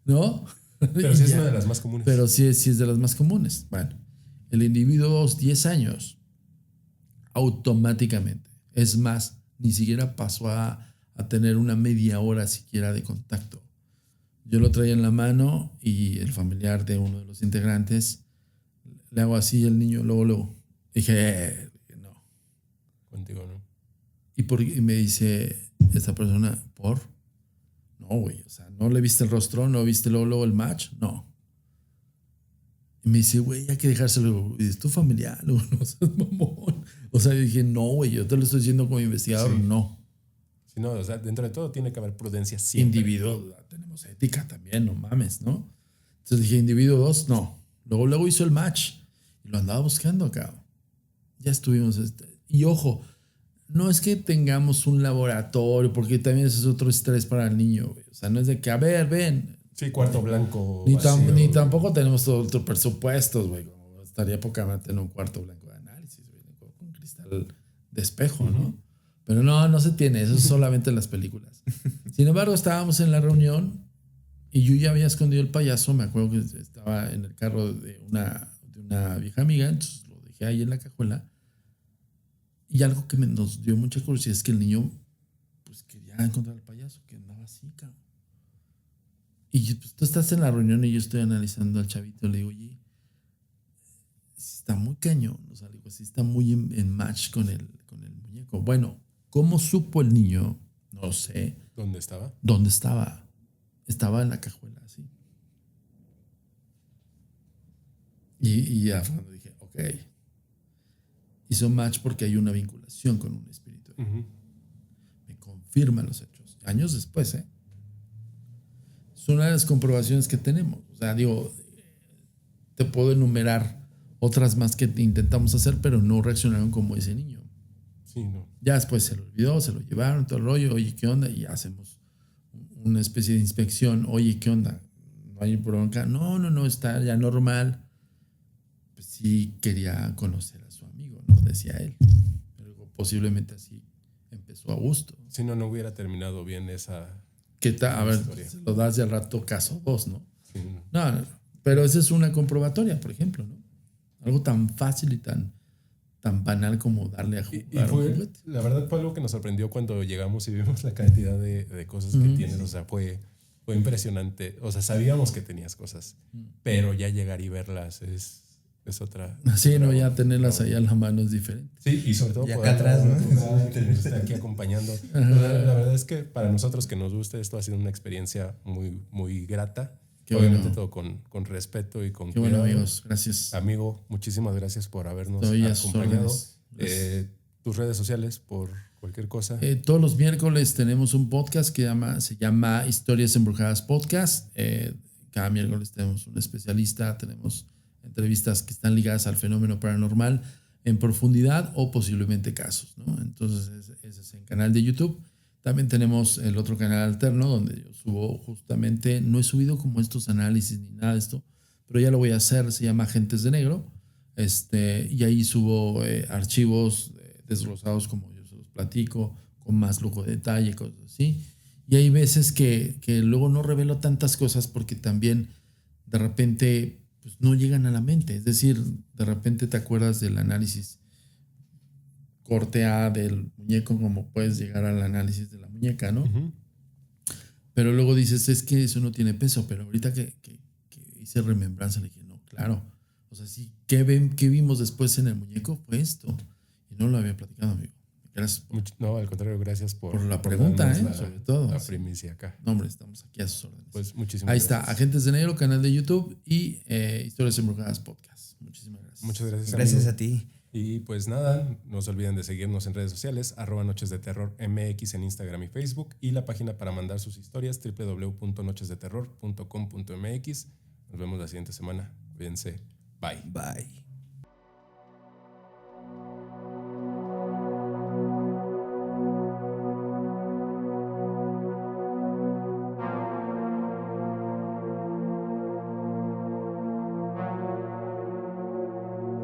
¿no? Pero sí es una de las más comunes. Pero sí es de las más comunes. Bueno, el individuo a los 10 años, automáticamente, es más, ni siquiera pasó a tener una media hora siquiera de contacto. Yo lo traía en la mano y el familiar de uno de los integrantes le hago así y el niño luego dije, no. Contigo no. Y me dice esta persona, ¿por? No, güey, o sea, ¿no le viste el rostro? ¿No viste luego el match? No. Y me dice, güey, hay que dejárselo. Y es tu familiar, no seas mamón. O sea, yo dije, no, güey, yo te lo estoy diciendo como investigador, sí. No. Sí, no, o sea, dentro de todo tiene que haber prudencia siempre. Individuo, tenemos ética también, no mames, ¿no? Entonces dije, individuo 2, no. Luego hizo el match y lo andaba buscando, cabrón. Ya estuvimos. Y ojo, no es que tengamos un laboratorio, porque también ese es otro estrés para el niño, güey. O sea, no es de que, a ver, ven. Sí, cuarto blanco. Ni tampoco tenemos todo otro presupuestos, güey. Estaría poca madre tener un cuarto blanco de análisis, güey, con cristal de espejo, ¿no? Pero no se tiene, eso es solamente en las películas. Sin embargo, estábamos en la reunión y yo ya había escondido el payaso. Me acuerdo que estaba en el carro de una vieja amiga, entonces lo dejé ahí en la cajuela. Y algo que nos dio mucha curiosidad es que el niño pues quería encontrar al payaso, que andaba así, cabrón. Y pues, tú estás en la reunión y yo estoy analizando al chavito. Le digo, oye, está muy cañón, o sea, digo, sí está muy en match con el muñeco. Bueno, ¿cómo supo el niño? No sé. ¿Dónde estaba? ¿Dónde estaba? Estaba en la cajuela, sí. Y ya cuando dije, ok. Hizo match porque hay una vinculación con un espíritu. Me confirman los hechos. Años después, Es una de las comprobaciones que tenemos. O sea, digo, te puedo enumerar otras más que intentamos hacer, pero no reaccionaron como ese niño. Sí, no. Ya después se lo olvidó, se lo llevaron, todo el rollo. Oye, ¿qué onda? Y hacemos una especie de inspección. Oye, ¿qué onda? ¿No hay bronca? No, está ya normal. Pues sí quería conocer a su amigo, ¿no? Decía él. Pero posiblemente así empezó a gusto. Si no hubiera terminado bien esa... ¿Qué tal? A ver, se lo das de al rato caso 2, ¿no? Sí. No. Pero esa es una comprobatoria, por ejemplo, ¿no? Algo tan fácil y tan banal como darle a jugar un juguete. La verdad fue algo que nos sorprendió cuando llegamos y vimos la cantidad de cosas que tienes. O sea, fue impresionante. O sea, sabíamos que tenías cosas, pero ya llegar y verlas es otra. Sí, no, ya tenerlas ahí a la mano es diferente. Sí, y sobre todo y acá atrás, ¿no? Tenerte aquí acompañando. La verdad es que para nosotros que nos gusta esto ha sido una experiencia muy, muy grata. Qué Obviamente bueno. todo con respeto y con Qué cuidado. bueno, amigos. Gracias. Amigo, muchísimas gracias por habernos Estoy a sus acompañado. órdenes. Tus redes sociales por cualquier cosa. Todos los miércoles tenemos un podcast que se llama Historias Embrujadas Podcast. Cada miércoles tenemos un especialista, tenemos entrevistas que están ligadas al fenómeno paranormal en profundidad o posiblemente casos, ¿no? Entonces ese es el canal de YouTube. También tenemos el otro canal alterno donde yo subo justamente, no he subido como estos análisis ni nada de esto, pero ya lo voy a hacer, se llama Agentes de Negro, y ahí subo archivos desglosados como yo se los platico, con más lujo de detalle, cosas así. Y hay veces que luego no revelo tantas cosas porque también de repente pues, no llegan a la mente. Es decir, de repente te acuerdas del análisis corte A del muñeco como puedes llegar al análisis de la muñeca, ¿no? Pero luego dices, es que eso no tiene peso. Pero ahorita que hice remembranza le dije, no, claro. O sea, sí, ¿qué vimos después en el muñeco? Fue esto. Y no lo había platicado, amigo. Gracias. No, al contrario, gracias por la pregunta, sobre todo. La primicia acá. No, hombre, estamos aquí a sus órdenes. Pues muchísimas Ahí gracias. está, Agentes de Negro, canal de YouTube y Historias Embrujadas Podcast. Muchísimas gracias. Muchas gracias. Gracias amigo. a ti. Y pues nada, no se olviden de seguirnos en redes sociales, @Noches de Terror MX en Instagram y Facebook, y la página para mandar sus historias, www.nochesdeterror.com.mx. Nos vemos la siguiente semana. Cuídense. Bye. Bye.